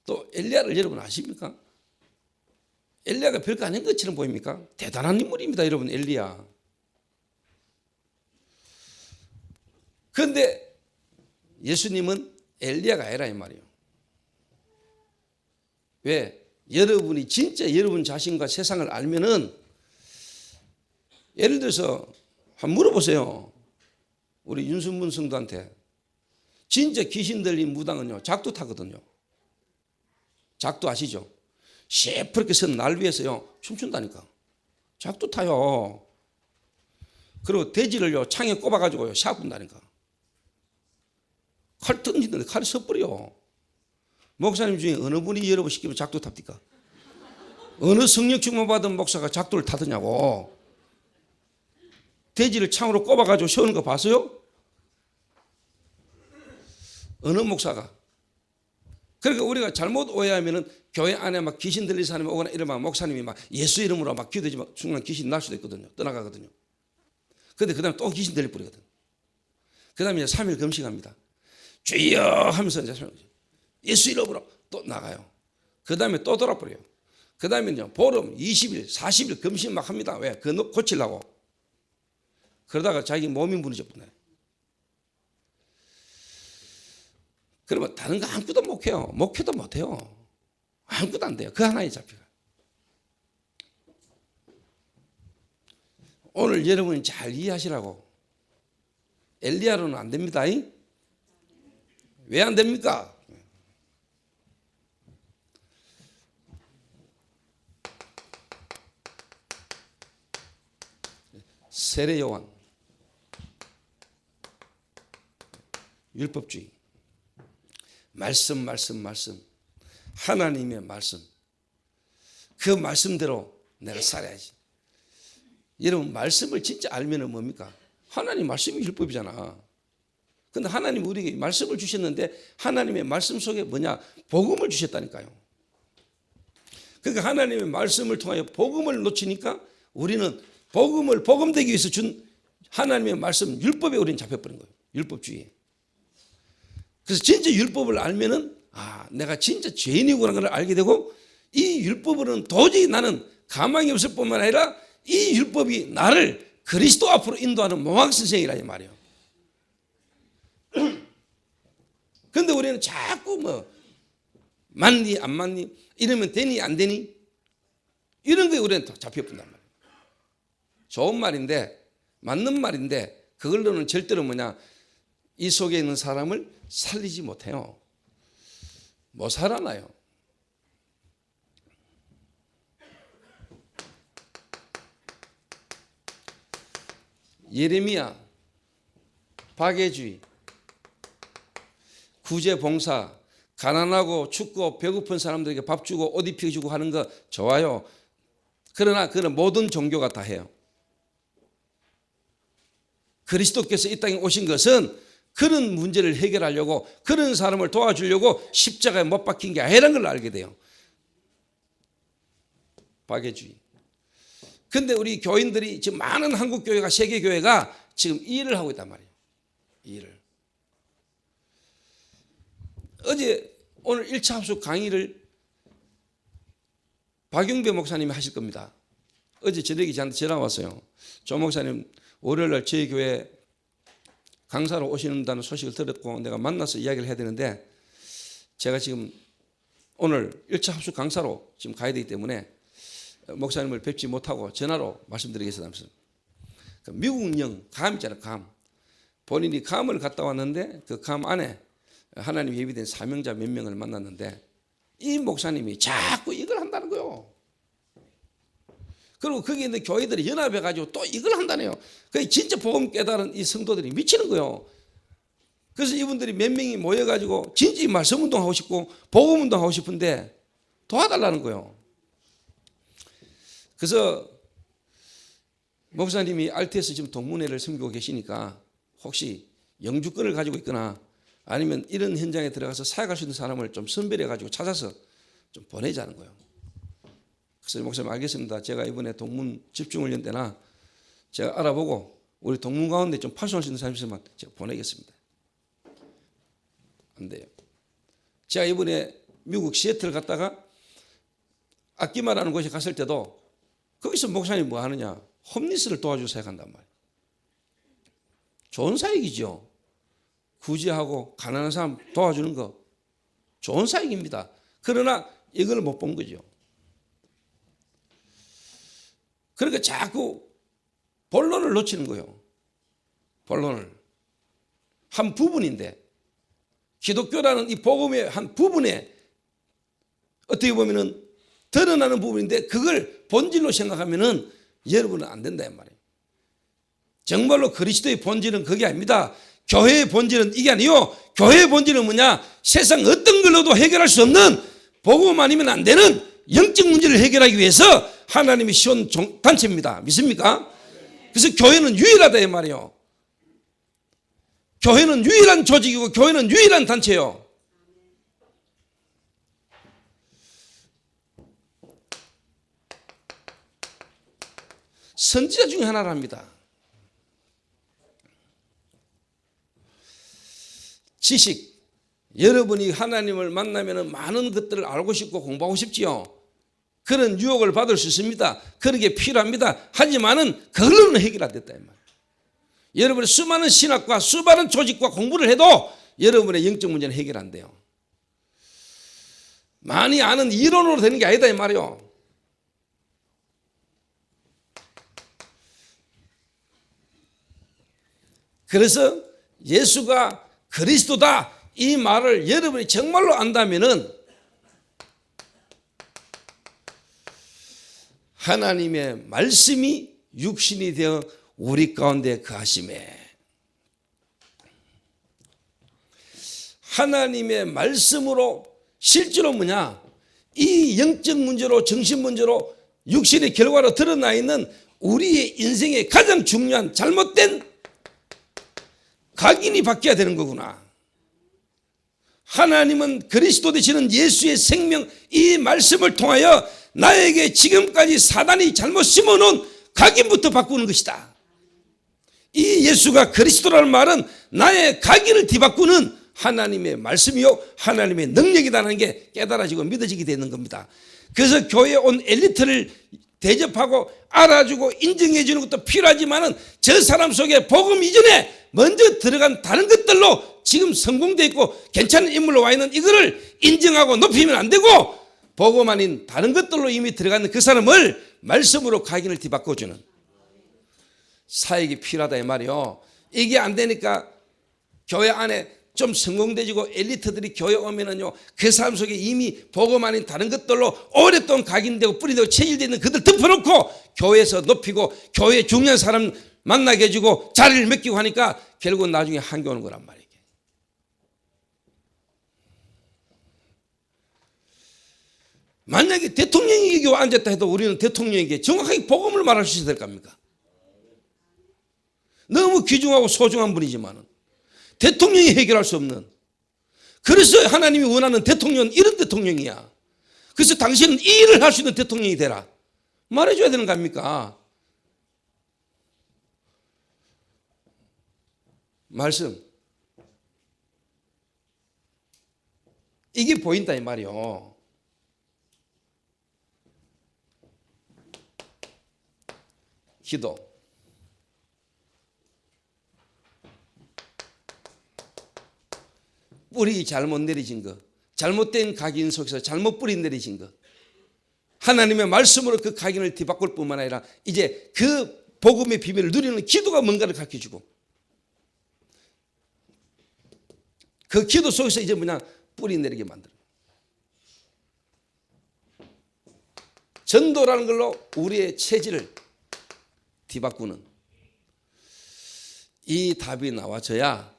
또 엘리야를 여러분 아십니까? 엘리야가 별거 아닌 것처럼 보입니까? 대단한 인물입니다, 여러분. 엘리야. 그런데 예수님은 엘리야가 아니라 이 말이에요. 왜? 여러분이 진짜 여러분 자신과 세상을 알면은, 예를 들어서 한번 물어보세요. 우리 윤순문 성도한테. 진짜 귀신 들린 무당은요, 작두 타거든요. 작두 아시죠? 시퍼렇게 선 날 위에서요 춤춘다니까. 작두 타요. 그리고 돼지를요 창에 꼽아가지고요 샤 분다니까. 칼 던지는데 칼이 섣버려. 목사님 중에 어느 분이 여러분 시키면 작두 탑니까? 어느 성령 충만 받은 목사가 작두를 타더냐고. 돼지를 창으로 꼽아가지고 세우는 거 봤어요? 어느 목사가? 그러니까 우리가 잘못 오해하면은 교회 안에 막 귀신 들린 사람이 오거나 이러면 목사님이 막 예수 이름으로 막 기도되지만 순간 귀신 날 수도 있거든요. 떠나가거든요. 그런데 그 다음에 또 귀신 들릴 뿌리거든. 그 다음에 이제 3일 금식합니다. 주여 하면서 이제 예수 이름으로 또 나가요. 그 다음에 또 돌아버려요. 그 다음에는요 보름 20일 40일 금식 막 합니다. 왜? 그거 고치려고. 그러다가 자기 몸이 무너져 버려요. 그러면 다른 거 아무것도 못 해요. 목회도 못 해요. 아무것도 안 돼요. 그 하나에 잡혀가요. 오늘 여러분이 잘 이해하시라고. 엘리야로는 안 됩니다. 왜 안 됩니까? 세례 요한, 율법주의, 말씀, 하나님의 말씀, 그 말씀대로 내가 살아야지. 여러분 말씀을 진짜 알면은 뭡니까? 하나님 말씀이 율법이잖아. 근데 하나님 우리에게 말씀을 주셨는데 하나님의 말씀 속에 뭐냐? 복음을 주셨다니까요. 그러니까 하나님의 말씀을 통하여 복음을 놓치니까 우리는 복음되기 위해서 준 하나님의 말씀 율법에 우리는 잡혀버린 거예요. 율법주의에. 그래서 진짜 율법을 알면은 내가 진짜 죄인이구나 걸 알게 되고 이 율법으로는 도저히 나는 가망이 없을 뿐만 아니라 이 율법이 나를 그리스도 앞으로 인도하는 모학선생이라 이 말이에요. 그런데 우리는 자꾸 맞니 안 맞니 이러면 되니 안 되니 이런 거에 우리는 잡혀본단 말이에요. 좋은 말인데 맞는 말인데 그걸로는 절대로 이 속에 있는 사람을 살리지 못해요. 못 살아나요. 예레미야, 박애주의, 구제봉사, 가난하고 춥고 배고픈 사람들에게 밥 주고 옷 입혀주고 하는 거 좋아요. 그러나 그는 모든 종교가 다 해요. 그리스도께서 이 땅에 오신 것은 그런 문제를 해결하려고 그런 사람을 도와주려고 십자가에 못 박힌 게 아니라는 걸 알게 돼요. 박애주의. 근데 우리 교인들이 지금 많은 한국 교회가 세계 교회가 지금 이 일을 하고 있단 말이에요. 이 일을. 어제 오늘 1차 합숙 강의를 박용배 목사님이 하실 겁니다. 어제 저녁에 저한테 전화 왔어요. 조 목사님 월요일 날 저희 교회 강사로 오신다는 소식을 들었고 내가 만나서 이야기를 해야 되는데 제가 지금 오늘 1차 합숙 강사로 지금 가야 되기 때문에 목사님을 뵙지 못하고 전화로 말씀드리겠습니다. 미국령 감 있잖아요. 감. 본인이 감을 갔다 왔는데 그 감 안에 하나님 예비된 사명자 몇 명을 만났는데 이 목사님이 자꾸 이걸 한다는 거예요. 그리고 거기에 있는 교회들이 연합해가지고 또 이걸 한다네요. 그 진짜 복음 깨달은 이 성도들이 미치는 거예요. 그래서 이분들이 몇 명이 모여가지고 진짜 말씀운동 하고 싶고 복음운동 하고 싶은데 도와달라는 거예요. 그래서 목사님이 RTS 지금 동문회를 섬기고 계시니까 혹시 영주권을 가지고 있거나 아니면 이런 현장에 들어가서 사역할 수 있는 사람을 좀 선별해 가지고 찾아서 좀 보내자는 거예요. 그래서 목사님 알겠습니다. 제가 이번에 동문 집중훈련 때나 제가 알아보고 우리 동문 가운데 좀 파송할 수 있는 사람이 있으면 제가 보내겠습니다. 안 돼요. 제가 이번에 미국 시애틀 갔다가 악기마라는 곳에 갔을 때도 거기서 목사님이 뭐 하느냐, 홈리스를 도와주고 사역한단 말이에요. 좋은 사역이죠. 구제하고 가난한 사람 도와주는 거 좋은 사역입니다. 그러나 이걸 못 본 거죠. 그러니까 자꾸 본론을 놓치는 거예요. 본론을. 한 부분인데 기독교라는 이 복음의 한 부분에 어떻게 보면은 드러나는 부분인데 그걸 본질로 생각하면은 여러분은 안 된다 이 말이에요. 정말로 그리스도의 본질은 그게 아닙니다. 교회의 본질은 이게 아니요. 교회의 본질은 뭐냐? 세상 어떤 걸로도 해결할 수 없는 복음 아니면 안 되는 영적 문제를 해결하기 위해서 하나님이 세운 단체입니다. 믿습니까? 그래서 교회는 유일하다 이 말이에요. 교회는 유일한 조직이고 교회는 유일한 단체예요. 선지자 중에 하나랍니다. 지식, 여러분이 하나님을 만나면 많은 것들을 알고 싶고 공부하고 싶지요. 그런 유혹을 받을 수 있습니다. 그런 게 필요합니다. 하지만은 그걸로는 해결 안 됐다 이 말이에요. 여러분의 수많은 신학과 수많은 조직과 공부를 해도 여러분의 영적 문제는 해결 안 돼요. 많이 아는 이론으로 되는 게 아니다 이 말이에요. 그래서 예수가 그리스도다 이 말을 여러분이 정말로 안다면은 하나님의 말씀이 육신이 되어 우리 가운데 거하심에 하나님의 말씀으로 실제로 뭐냐 이 영적 문제로 정신 문제로 육신의 결과로 드러나 있는 우리의 인생의 가장 중요한 잘못된 각인이 바뀌어야 되는 거구나. 하나님은 그리스도 되시는 예수의 생명 이 말씀을 통하여 나에게 지금까지 사단이 잘못 심어놓은 각인부터 바꾸는 것이다. 이 예수가 그리스도라는 말은 나의 각인을 뒤바꾸는 하나님의 말씀이요 하나님의 능력이라는 게 깨달아지고 믿어지게 되는 겁니다. 그래서 교회에 온 엘리트를 대접하고 알아주고 인정해 주는 것도 필요하지만은 저 사람 속에 복음 이전에 먼저 들어간 다른 것들로 지금 성공되어 있고 괜찮은 인물로 와 있는 이거를 인정하고 높이면 안 되고 복음 아닌 다른 것들로 이미 들어간 그 사람을 말씀으로 각인을 뒤바꿔주는 사역이 필요하다 이 말이요. 이게 안 되니까 교회 안에 좀 성공되지고 엘리트들이 교회 오면은요 그 사람 속에 이미 복음 아닌 다른 것들로 오랫동안 각인되고 뿌리되고 체질되어 있는 그들 덮어놓고 교회에서 높이고 교회에 중요한 사람 만나게 해주고 자리를 맡기고 하니까 결국은 나중에 한계 오는 거란 말이에요. 만약에 대통령이 여기 앉았다 해도 우리는 대통령에게 정확하게 복음을 말할 수 있어야 될 겁니까? 너무 귀중하고 소중한 분이지만은 대통령이 해결할 수 없는 그래서 하나님이 원하는 대통령은 이런 대통령이야. 그래서 당신은 이 일을 할 수 있는 대통령이 되라 말해줘야 되는 거 아닙니까? 말씀 이게 보인다 이 말이요. 기도 뿌리 잘못 내리진 거 잘못된 각인 속에서 잘못 뿌리 내리진 거 하나님의 말씀으로 그 각인을 뒤바꿀 뿐만 아니라 이제 그 복음의 비밀을 누리는 기도가 뭔가를 가르쳐주고 그 기도 속에서 이제 뭐냐 뿌리 내리게 만드는 전도라는 걸로 우리의 체질을 뒤바꾸는 이 답이 나와져야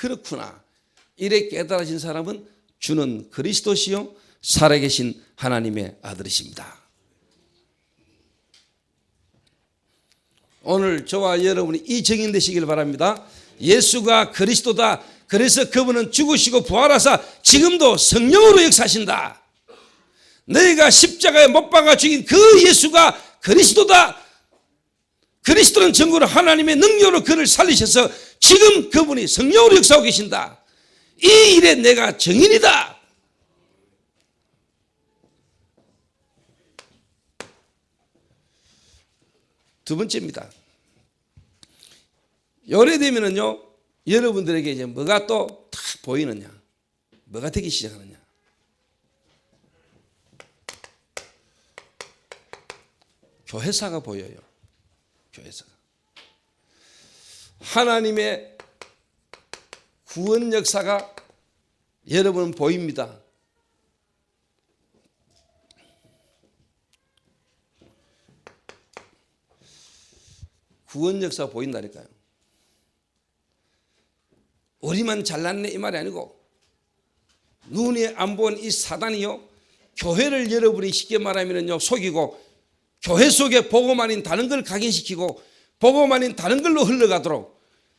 그렇구나. 이래 깨달아진 사람은 주는 그리스도시요 살아계신 하나님의 아들이십니다. 오늘 저와 여러분이 이 증인 되시길 바랍니다. 예수가 그리스도다. 그래서 그분은 죽으시고 부활하사 지금도 성령으로 역사하신다. 너희가 십자가에 못 박아 죽인 그 예수가 그리스도다. 그리스도는 전구로 하나님의 능력으로 그를 살리셔서 지금 그분이 성령으로 역사하고 계신다. 이 일에 내가 증인이다. 두 번째입니다. 요래 되면은요, 여러분들에게 이제 뭐가 또 탁 보이느냐, 뭐가 되기 시작하느냐. 교회사가 보여요. 교회사가. 하나님의 구원 역사가 여러분 보입니다. 구원 역사가 보인다니까요. 우리만 잘났네 이 말이 아니고 눈에 안 본 이 사단이요, 교회를 여러분이 쉽게 말하면요 속이고, 교회 속에 복음 아닌 다른 걸 각인시키고 복음 아닌 다른 걸로 흘러가도록,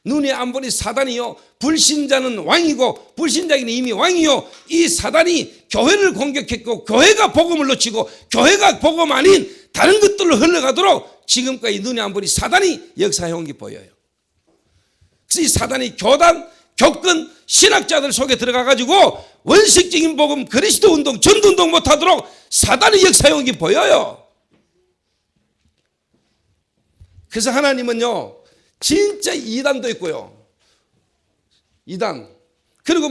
눈에 안 본 이 사단이요, 불신자는 왕이고 불신자는 이미 왕이요, 이 사단이 교회를 공격했고 교회가 복음을 놓치고 교회가 복음 아닌 다른 것들로 흘러가도록 지금까지 눈에 안 본 이 사단이 역사해온 게 보여요. 그래서 이 사단이 교단, 교권, 신학자들 속에 들어가가지고 원칙적인 복음, 그리스도 운동, 전도운동 못하도록 사단이 역사해온 게 보여요. 그래서 하나님은요, 진짜 이단도 있고요. 이단. 그리고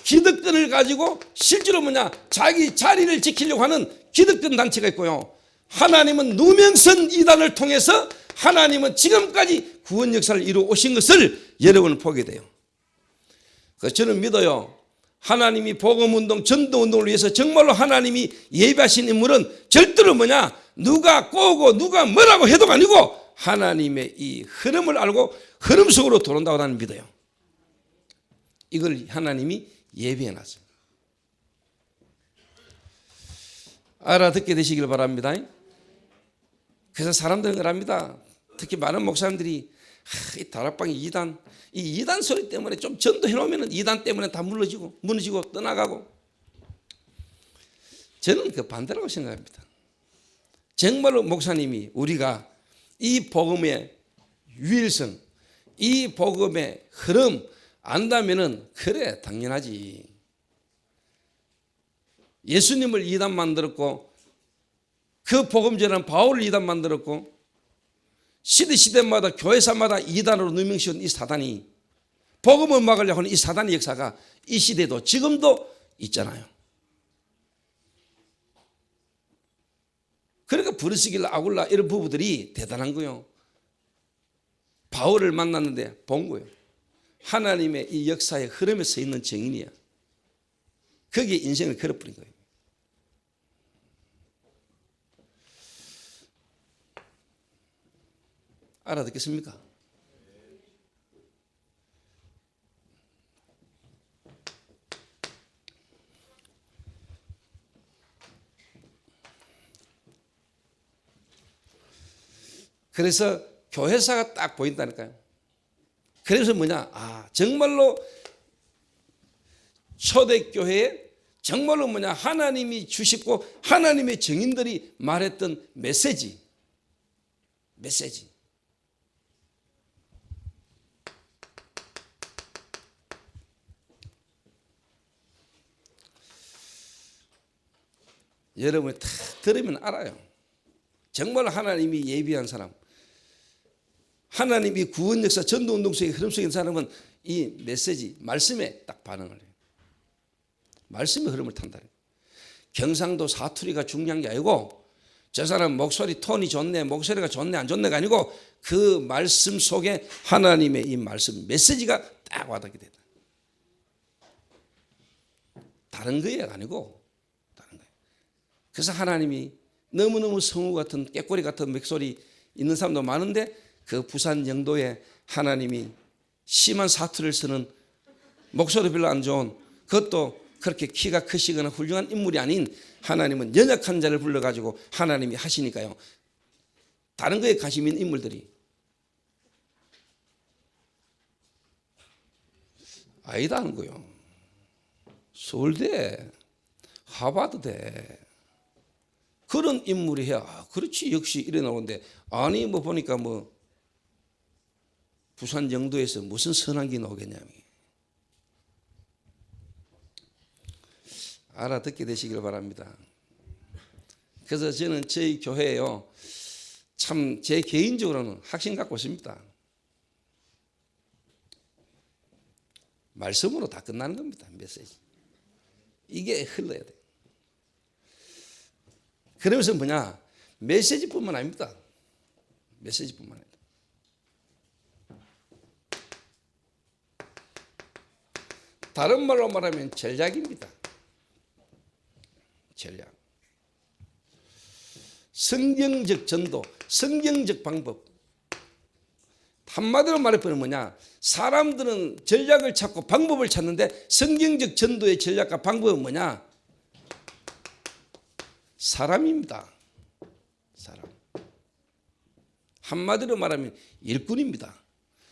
기득권을 가지고 실제로 자기 자리를 지키려고 하는 기득권 단체가 있고요. 하나님은 누명선 이단을 통해서 하나님은 지금까지 구원 역사를 이루어 오신 것을 여러분은 보게 돼요. 그래서 저는 믿어요. 하나님이 복음운동, 전도운동을 위해서 정말로 하나님이 예비하신 인물은 절대로 누가 꼬고 누가 뭐라고 해도 아니고 하나님의 이 흐름을 알고 흐름 속으로 들어온다고 나는 믿어요. 이걸 하나님이 예비해놨어요. 알아듣게 되시길 바랍니다. 그래서 사람들은 그럽니다. 특히 많은 목사님들이 이 다락방이 이 2단 소리 때문에 좀 전도해놓으면 2단 때문에 다 무너지고 떠나가고. 저는 그 반대라고 생각합니다. 정말로 목사님이 우리가 이 복음의 유일성, 이 복음의 흐름 안다면은 그래 당연하지. 예수님을 2단 만들었고 그 복음 전한 바울을 2단 만들었고 시대마다 교회사마다 2단으로 누명씌운 이 사단이 복음을 막으려고 하는 이 사단의 역사가 이 시대도 지금도 있잖아요. 그러니까 브리스길라 아굴라 이런 부부들이 대단한 거예요. 바울을 만났는데 본 거예요. 하나님의 이 역사의 흐름에 서 있는 증인이야. 거기에 인생을 걸어버린 거예요. 알아듣겠습니까? 그래서 교회사가 딱 보인다니까요. 그래서 정말로 초대교회에 정말로 하나님이 주시고 하나님의 증인들이 말했던 메시지. 여러분이 다 들으면 알아요. 정말 하나님이 예비한 사람, 하나님이 구원 역사 전도운동 속에 흐름 속에 있는 사람은 이 메시지, 말씀에 딱 반응을 해요. 말씀의 흐름을 탄다. 경상도 사투리가 중요한 게 아니고 저 사람 목소리 톤이 좋네, 목소리가 좋네 안 좋네가 아니고 그 말씀 속에 하나님의 이 말씀, 메시지가 딱 와닿게 된다. 다른 거예요 아니고 다른 거예요. 그래서 하나님이 너무너무 성우 같은 깨꼬리 같은 목소리 있는 사람도 많은데 그 부산 영도에 하나님이 심한 사투리를 쓰는 목소리 별로 안 좋은, 그것도 그렇게 키가 크시거나 훌륭한 인물이 아닌 하나님은 연약한 자를 불러가지고 하나님이 하시니까요. 다른 거에 관심 있는 인물들이 아니다 하는 거예요. 서울대, 하버드대 그런 인물이 해야 그렇지 역시 이래 나오는데, 아니 뭐 보니까 뭐 부산 영도에서 무슨 선한 게 나오겠냐며. 알아듣게 되시길 바랍니다. 그래서 저는 저희 교회에요, 참 제 개인적으로는 확신 갖고 있습니다. 말씀으로 다 끝나는 겁니다. 메시지 이게 흘러야 돼요. 그러면서 뭐냐, 메시지뿐만 아닙니다. 메시지뿐만 아닙니다. 다른 말로 말하면 전략입니다. 전략. 성경적 전도, 성경적 방법. 한마디로 말해보면 뭐냐, 사람들은 전략을 찾고 방법을 찾는데 성경적 전도의 전략과 방법은 뭐냐, 사람입니다. 사람. 한마디로 말하면 일꾼입니다.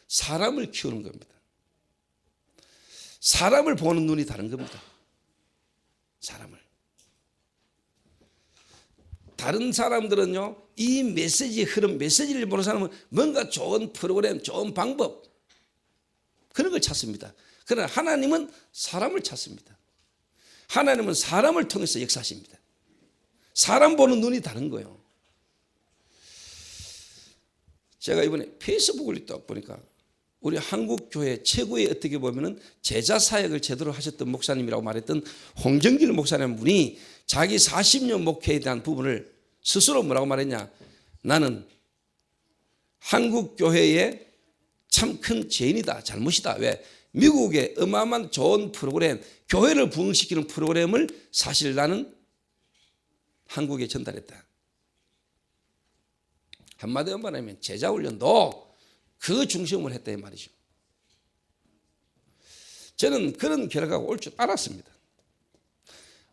사람을 키우는 겁니다. 사람을 보는 눈이 다른 겁니다. 사람을. 다른 사람들은요, 이 메시지의 흐름, 메시지를 보는 사람은 뭔가 좋은 프로그램, 좋은 방법, 그런 걸 찾습니다. 그러나 하나님은 사람을 찾습니다. 하나님은 사람을 통해서 역사하십니다. 사람 보는 눈이 다른 거예요. 제가 이번에 페이스북을 있다 보니까 우리 한국 교회 최고의 어떻게 보면은 제자 사역을 제대로 하셨던 목사님이라고 말했던 홍정길 목사님 분이 자기 40년 목회에 대한 부분을 스스로 뭐라고 말했냐, 나는 한국 교회의 참 큰 죄인이다, 잘못이다. 왜? 미국의 어마어마한 좋은 프로그램, 교회를 부흥시키는 프로그램을 사실 나는 한국에 전달했다. 한마디로 말하면 제자 훈련도 그 중심을 했다 이 말이죠. 저는 그런 결과가 올 줄 알았습니다.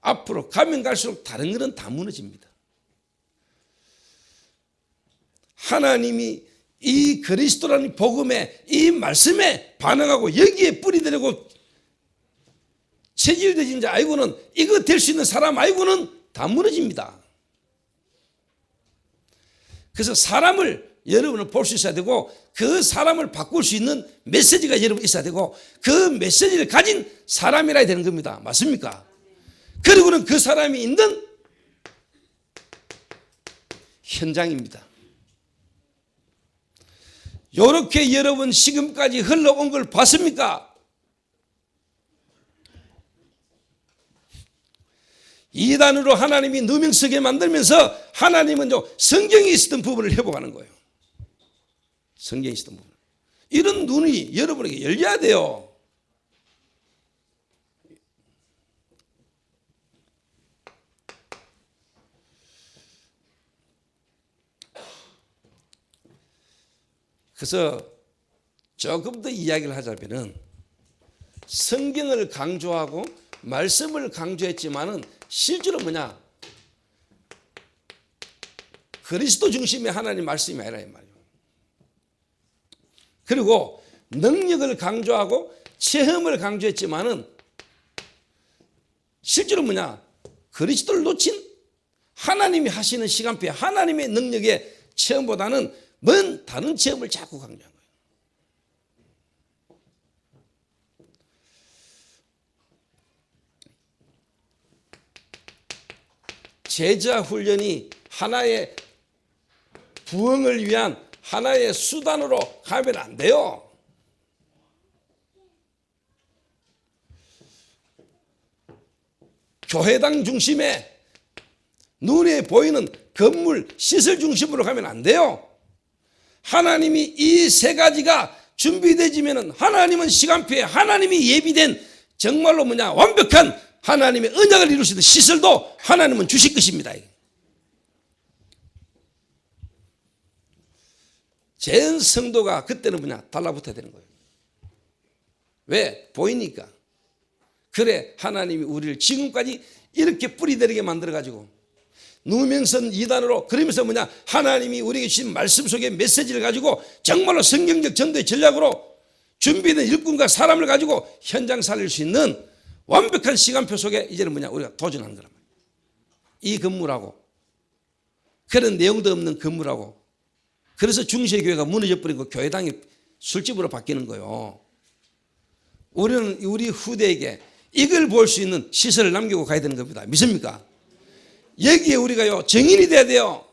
앞으로 가면 갈수록 다른 것은 다 무너집니다. 하나님이 이 그리스도라는 복음에, 이 말씀에 반응하고 여기에 뿌리들고 체질되진 자 아니고는, 이거 될 수 있는 사람 아니고는 다 무너집니다. 그래서 사람을 여러분은 볼 수 있어야 되고, 그 사람을 바꿀 수 있는 메시지가 여러분 있어야 되고, 그 메시지를 가진 사람이라야 되는 겁니다. 맞습니까? 그리고는 그 사람이 있는 현장입니다. 이렇게 여러분 지금까지 흘러온 걸 봤습니까? 이단으로 하나님이 누명쓰게 만들면서 하나님은 성경에 있었던 부분을 회복하는 거예요. 성경에 있었던 부분. 이런 눈이 여러분에게 열려야 돼요. 그래서 조금 더 이야기를 하자면은, 성경을 강조하고 말씀을 강조했지만은 실제로 뭐냐, 그리스도 중심의 하나님 말씀이 아니라 이 말이에요. 그리고 능력을 강조하고 체험을 강조했지만은 실제로 뭐냐, 그리스도를 놓친 하나님이 하시는 시간표에 하나님의 능력의 체험보다는 뭔 다른 체험을 자꾸 강조한 거예요. 제자 훈련이 하나의 부흥을 위한 하나의 수단으로 가면 안 돼요. 교회당 중심에 눈에 보이는 건물, 시설 중심으로 가면 안 돼요. 하나님이 이 세 가지가 준비되지면은 하나님은 시간표에 하나님이 예비된 정말로 뭐냐, 완벽한 하나님의 언약을 이룰 수 있는 시설도 하나님은 주실 것입니다. 전 성도가 그때는 뭐냐, 달라붙어야 되는 거예요. 왜? 보이니까. 그래 하나님이 우리를 지금까지 이렇게 뿌리내리게 만들어가지고 누명선 2단으로 그러면서 뭐냐 하나님이 우리에게 주신 말씀 속의 메시지를 가지고 정말로 성경적 전도의 전략으로 준비된 일꾼과 사람을 가지고 현장 살릴 수 있는 완벽한 시간표 속에 이제는 뭐냐 우리가 도전하는 거란 말이에요. 이 건물하고 그런 내용도 없는 건물하고 그래서 중세교회가 무너져 버리고 교회당이 술집으로 바뀌는 거예요. 우리는 우리 후대에게 이걸 볼 수 있는 시설을 남기고 가야 되는 겁니다. 믿습니까? 여기에 우리가요 정인이 돼야 돼요.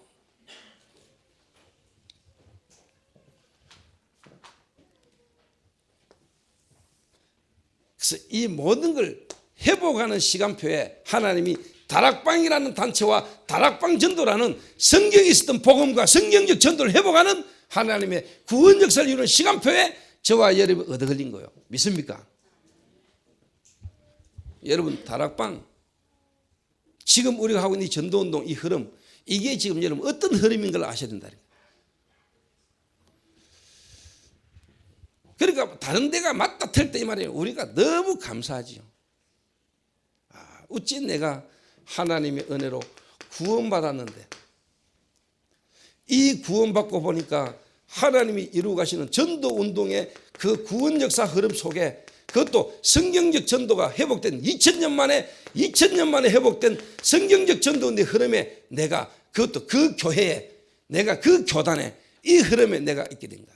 그래서 이 모든 걸 회복하는 시간표에 하나님이 다락방이라는 단체와 다락방 전도라는 성경에 있었던 복음과 성경적 전도를 회복하는 하나님의 구원 역사를 이루는 시간표에 저와 여러분이 얻어 걸린 거예요. 믿습니까? 여러분 다락방 지금 우리가 하고 있는 이 전도운동 이 흐름 이게 지금 여러분 어떤 흐름인 걸 아셔야 된다. 그러니까 다른 데가 맞다 틀 때 이 말이에요. 우리가 너무 감사하지요. 어찌 내가 하나님의 은혜로 구원받았는데 이 구원받고 보니까 하나님이 이루어 가시는 전도운동의 그 구원 역사 흐름 속에 그것도 성경적 전도가 회복된 2000년 만에 회복된 성경적 전도의 흐름에 내가 그것도 그 교회에 내가 그 교단에 이 흐름에 내가 있게 된다.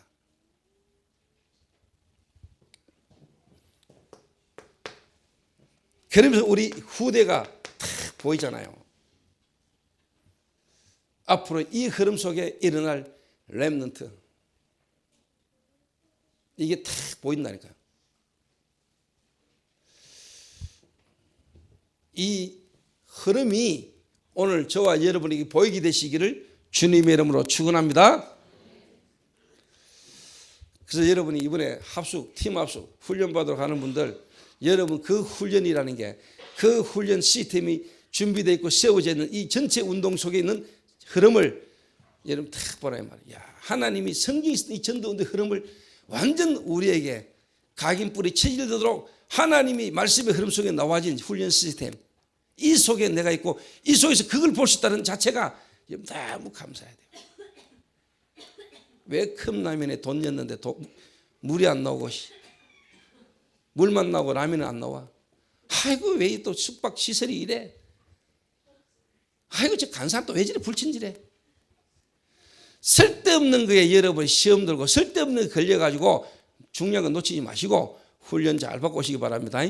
그러면서 우리 후대가 탁 보이잖아요. 앞으로 이 흐름 속에 일어날 렘넌트 이게 탁 보인다니까요. 이 흐름이 오늘 저와 여러분에게 보이게 되시기를 주님의 이름으로 축원합니다. 그래서 여러분이 이번에 합숙, 팀 합숙 훈련 받으러 가는 분들 여러분 그 훈련이라는 게 그 훈련 시스템이 준비되어 있고 세워져 있는 이 전체 운동 속에 있는 흐름을 여러분 딱 보라 이 말이야. 하나님이 성경에 있는 이 전도운동 흐름을 완전 우리에게 각인뿌리 체질되도록 하나님이 말씀의 흐름 속에 나와진 훈련 시스템 이 속에 내가 있고 이 속에서 그걸 볼 수 있다는 자체가 너무 감사해야 돼요. 왜 컵라면에 돈 넣었는데 물이 안 나오고 물만 나오고 라면은 안 나와. 아이고 왜 또 숙박 시설이 이래. 아이고 저 간사람 또 왜 저래 불친절해. 쓸데없는 거에 여러분 시험 들고 쓸데없는 거 걸려가지고 중요한 거 놓치지 마시고 훈련 잘 받고 오시기 바랍니다.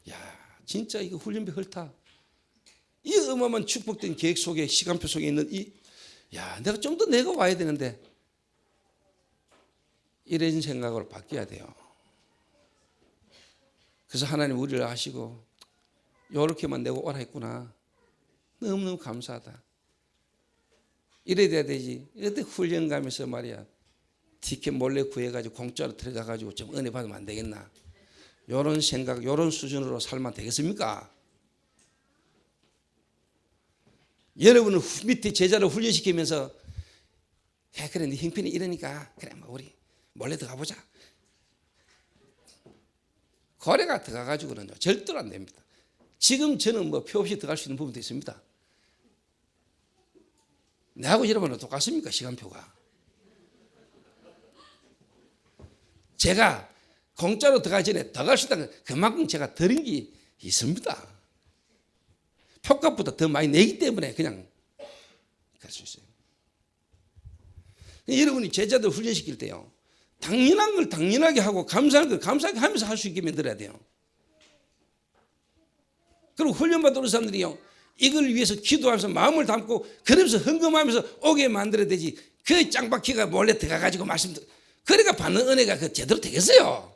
야 진짜 이거 훈련비 헐다. 이 어마어마한 축복된 계획 속에 시간표 속에 있는 내가 좀 더 내가 와야 되는데 이런 생각으로 바뀌어야 돼요. 그래서 하나님 우리를 아시고 이렇게만 내고 오라 했구나. 너무너무 감사하다. 이래 돼야 되지. 이때 훈련 가면서 말이야. 티켓 몰래 구해가지고 공짜로 들어가가지고 좀 은혜 받으면 안 되겠나. 이런 생각, 이런 수준으로 살면 되겠습니까? 여러분은 밑에 제자를 훈련시키면서 그래 네 형편이 이러니까 그래 뭐 우리 몰래 들어가 보자. 거래가 들어가가지고는요 절대로 안 됩니다. 지금 저는 뭐 표 없이 들어갈 수 있는 부분도 있습니다. 내하고 여러분은 똑같습니까? 시간표가. 제가 공짜로 들어가기 전에 들어갈 수 있다는 그만큼 제가 들은 게 있습니다. 표값보다 더 많이 내기 때문에 그냥 갈 수 있어요. 여러분이 제자들 훈련시킬 때요. 당연한 걸 당연하게 하고 감사한 걸 감사하게 하면서 할 수 있게 만들어야 돼요. 그리고 훈련받은 우리 사람들이요. 이걸 위해서 기도하면서 마음을 담고 그러면서 헌금하면서 오게 만들어야 되지. 그 짱박히가 몰래 들어가가지고 말씀 그러니까 받는 은혜가 그 제대로 되겠어요.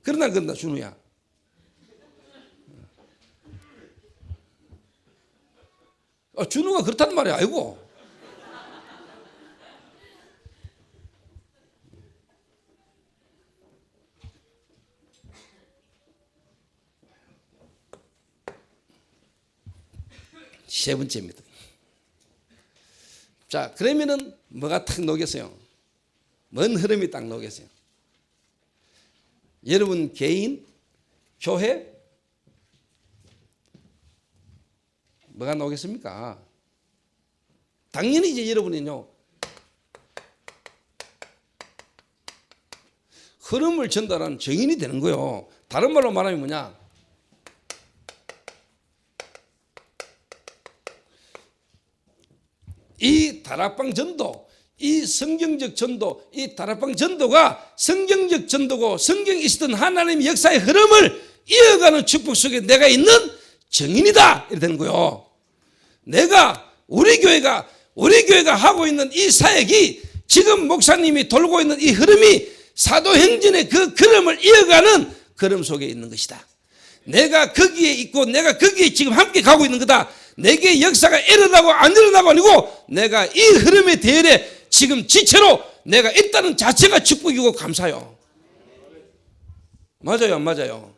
그런다 준우야. 준우가 그렇다는 말이 아니고. 세 번째입니다. 자, 그러면은 뭐가 탁 녹였어요? 뭔 흐름이 딱 나오겠어요? 여러분 개인, 교회, 뭐가 나오겠습니까? 당연히 이제 여러분은요, 흐름을 전달하는 증인이 되는 거예요. 다른 말로 말하면 뭐냐? 이 다락방 전도, 이 성경적 전도, 이 다락방 전도가 성경적 전도고 성경에 있었던 하나님의 역사의 흐름을 이어가는 축복 속에 내가 있는 증인이다 이렇게 되는 거예요. 내가 우리 교회가 하고 있는 이 사역이 지금 목사님이 돌고 있는 이 흐름이 사도행전의 그 흐름을 이어가는 흐름 속에 있는 것이다. 내가 거기에 있고 내가 거기에 지금 함께 가고 있는 거다. 내게 역사가 일어나고 안 일어나고 아니고 내가 이 흐름의 대열에 지금 지체로 내가 있다는 자체가 축복이고 감사요. 맞아요, 안 맞아요?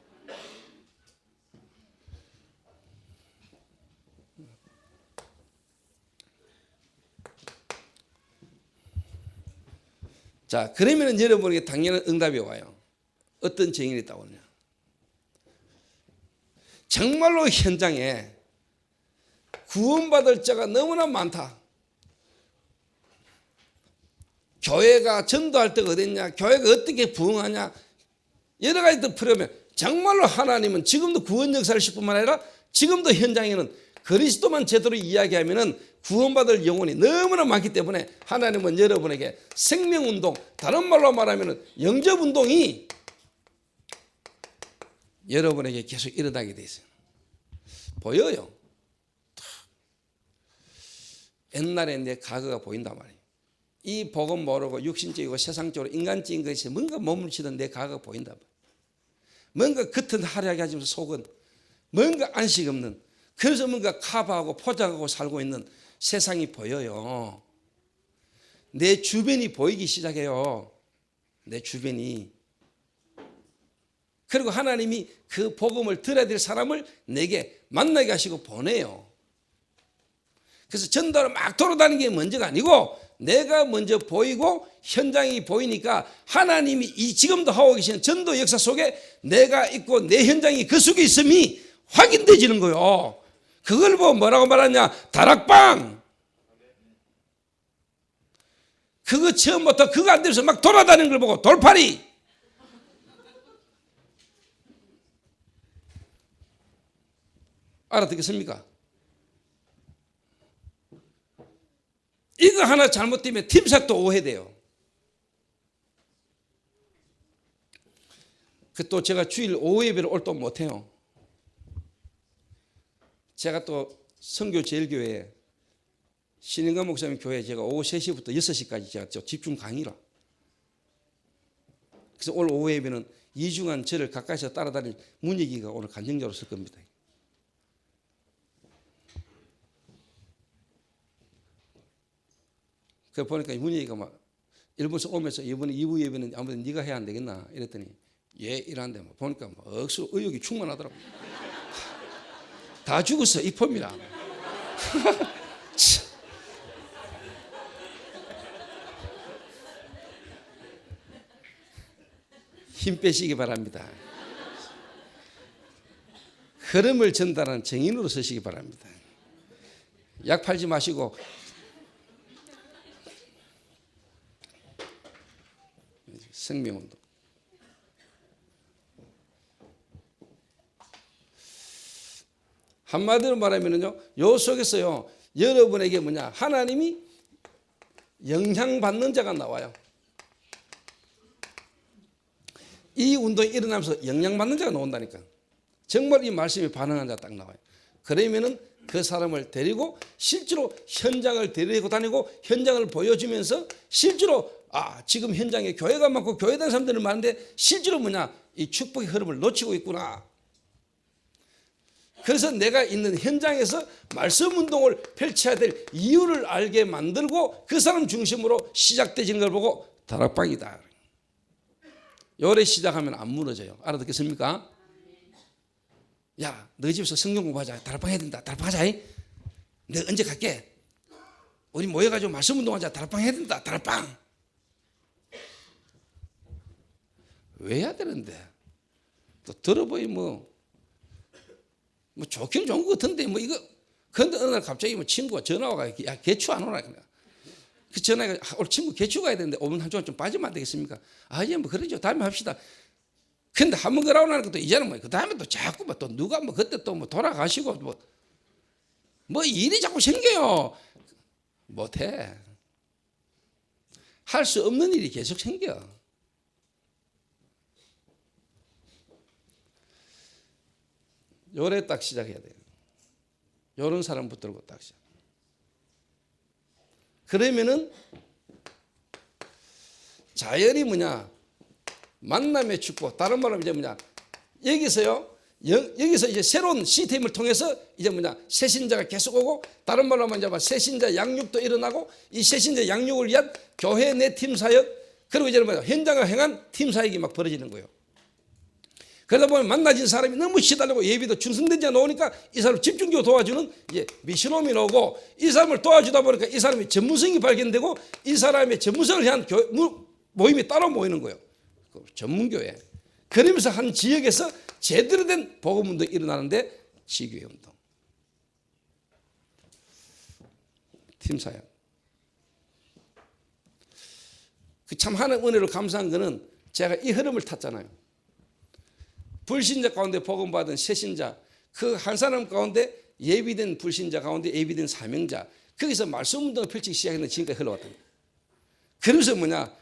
자, 그러면 여러분에게 당연한 응답이 와요. 어떤 증인이 있다고 하느냐? 정말로 현장에 구원받을 자가 너무나 많다. 교회가 전도할 때가 어딨냐? 교회가 어떻게 부흥하냐? 여러 가지들 풀어보면 정말로 하나님은 지금도 구원 역사를 실 뿐만 아니라 지금도 현장에는 그리스도만 제대로 이야기하면은 구원받을 영혼이 너무나 많기 때문에 하나님은 여러분에게 생명운동, 다른 말로 말하면 영접운동이 여러분에게 계속 일어나게 돼 있어요. 보여요. 옛날에 내 과거가 보인단 말이에요. 이 복음 모르고 육신적이고 세상적으로 인간적인 것이 뭔가 머물치던 내 과거가 보인단 말이에요. 뭔가 겉은 화려하게 하지만 속은 뭔가 안식 없는, 그래서 뭔가 커버하고 포장하고 살고 있는 세상이 보여요. 내 주변이 보이기 시작해요. 내 주변이. 그리고 하나님이 그 복음을 들어야 될 사람을 내게 만나게 하시고 보내요. 그래서 전도를 막 돌아다니는 게 먼저가 아니고 내가 먼저 보이고 현장이 보이니까 하나님이 이 지금도 하고 계시는 전도 역사 속에 내가 있고 내 현장이 그 속에 있음이 확인되지는 거예요. 그걸 보고 뭐라고 말하냐? 다락방. 그거 처음부터 그거 안 돼서 막 돌아다니는 걸 보고 돌팔이. 알아듣겠습니까? 이거 하나 잘못되면 팀삭도 오해돼요. 그 또 제가 주일 오후 예배를 올 돈 못해요. 제가 또 선교 제일교회 신인관 목사님 교회 제가 오후 3시부터 6시까지 제가 집중 강의라. 그래서 오늘 오후 예배는 2주간 저를 가까이서 따라다닐 문예기가 오늘 간증자로 쓸 겁니다. 그 보니까 문예기가 막 일본에서 오면서 이번에 2부 예배는 아무래도 네가 해야 안 되겠나 이랬더니 예 이러는데 뭐 보니까 막 억수로 의욕이 충만하더라고. 다 죽었어 이 폼이라. 힘 빼시기 바랍니다. 흐름을 전달하는 정인으로 서시기 바랍니다. 약 팔지 마시고 생명운동. 한마디로 말하면요, 요 속에서요, 여러분에게 뭐냐, 하나님이 영향받는 자가 나와요. 이 운동이 일어나면서 영향받는 자가 나온다니까. 정말 이 말씀에 반응하는 자가 딱 나와요. 그러면은 그 사람을 데리고 실제로 현장을 데리고 다니고 현장을 보여주면서 실제로 지금 현장에 교회가 많고 교회 다니는 사람들은 많은데 실제로 뭐냐, 이 축복의 흐름을 놓치고 있구나. 그래서 내가 있는 현장에서 말씀 운동을 펼쳐야 될 이유를 알게 만들고 그 사람 중심으로 시작되는 걸 보고 다락방이다. 요래 시작하면 안 무너져요. 알아듣겠습니까? 야, 너희 집에서 성경 공부하자. 다락방 해야 된다. 다락방 하자. 내가 언제 갈게? 우리 모여가지고 말씀 운동하자. 다락방 해야 된다. 다락방. 왜 해야 되는데? 또 들어보니 뭐 좋긴 좋은 것 같은데 뭐 이거. 그런데 어느 날 갑자기 뭐 친구가 전화 와가 야 개추 안 오나? 그 전화가 오늘 친구 개추 가야 되는데 오면 한 주간 좀 빠지면 안 되겠습니까? 아, 예, 뭐 그러죠. 다음에 합시다. 근데 한 번 그러고 나니까 또 이제는 뭐 그 다음에 또 자꾸 뭐 또 누가 뭐 그때 또 뭐 돌아가시고 뭐 일이 자꾸 생겨요. 못해. 할 수 없는 일이 계속 생겨. 요래 딱 시작해야 돼요. 요런 사람 붙들고 딱 시작. 그러면은 자연이 뭐냐? 만남의 축복. 다른 말로 이제 뭐냐? 여기서요. 여기서 이제 새로운 시스템을 통해서 이제 뭐냐? 새신자가 계속 오고, 다른 말로 하면 이제 새신자 양육도 일어나고, 이 새신자 양육을 위한 교회 내 팀 사역, 그리고 이제 뭐냐? 현장을 행한 팀 사역이 막 벌어지는 거예요. 그러다 보면 만나진 사람이 너무 시달리고 예비도 충성되지 않으니까 이 사람 집중적으로 도와주는 이제 미션홈이 나오고, 이 사람을 도와주다 보니까 이 사람의 전문성이 발견되고, 이 사람의 전문성을 향한 모임이 따로 모이는 거예요. 전문교회. 그러면서 한 지역에서 제대로 된 복음운동이 일어나는데 지교회 운동. 팀사역. 참 하나님 은혜로 감사한 거는 제가 이 흐름을 탔잖아요. 불신자 가운데 복음 받은 새신자, 그 한 사람 가운데 예비된 불신자 가운데 예비된 사명자, 거기서 말씀 운동을 펼치기 시작했는데 지금까지 흘러왔다. 그러면서 뭐냐?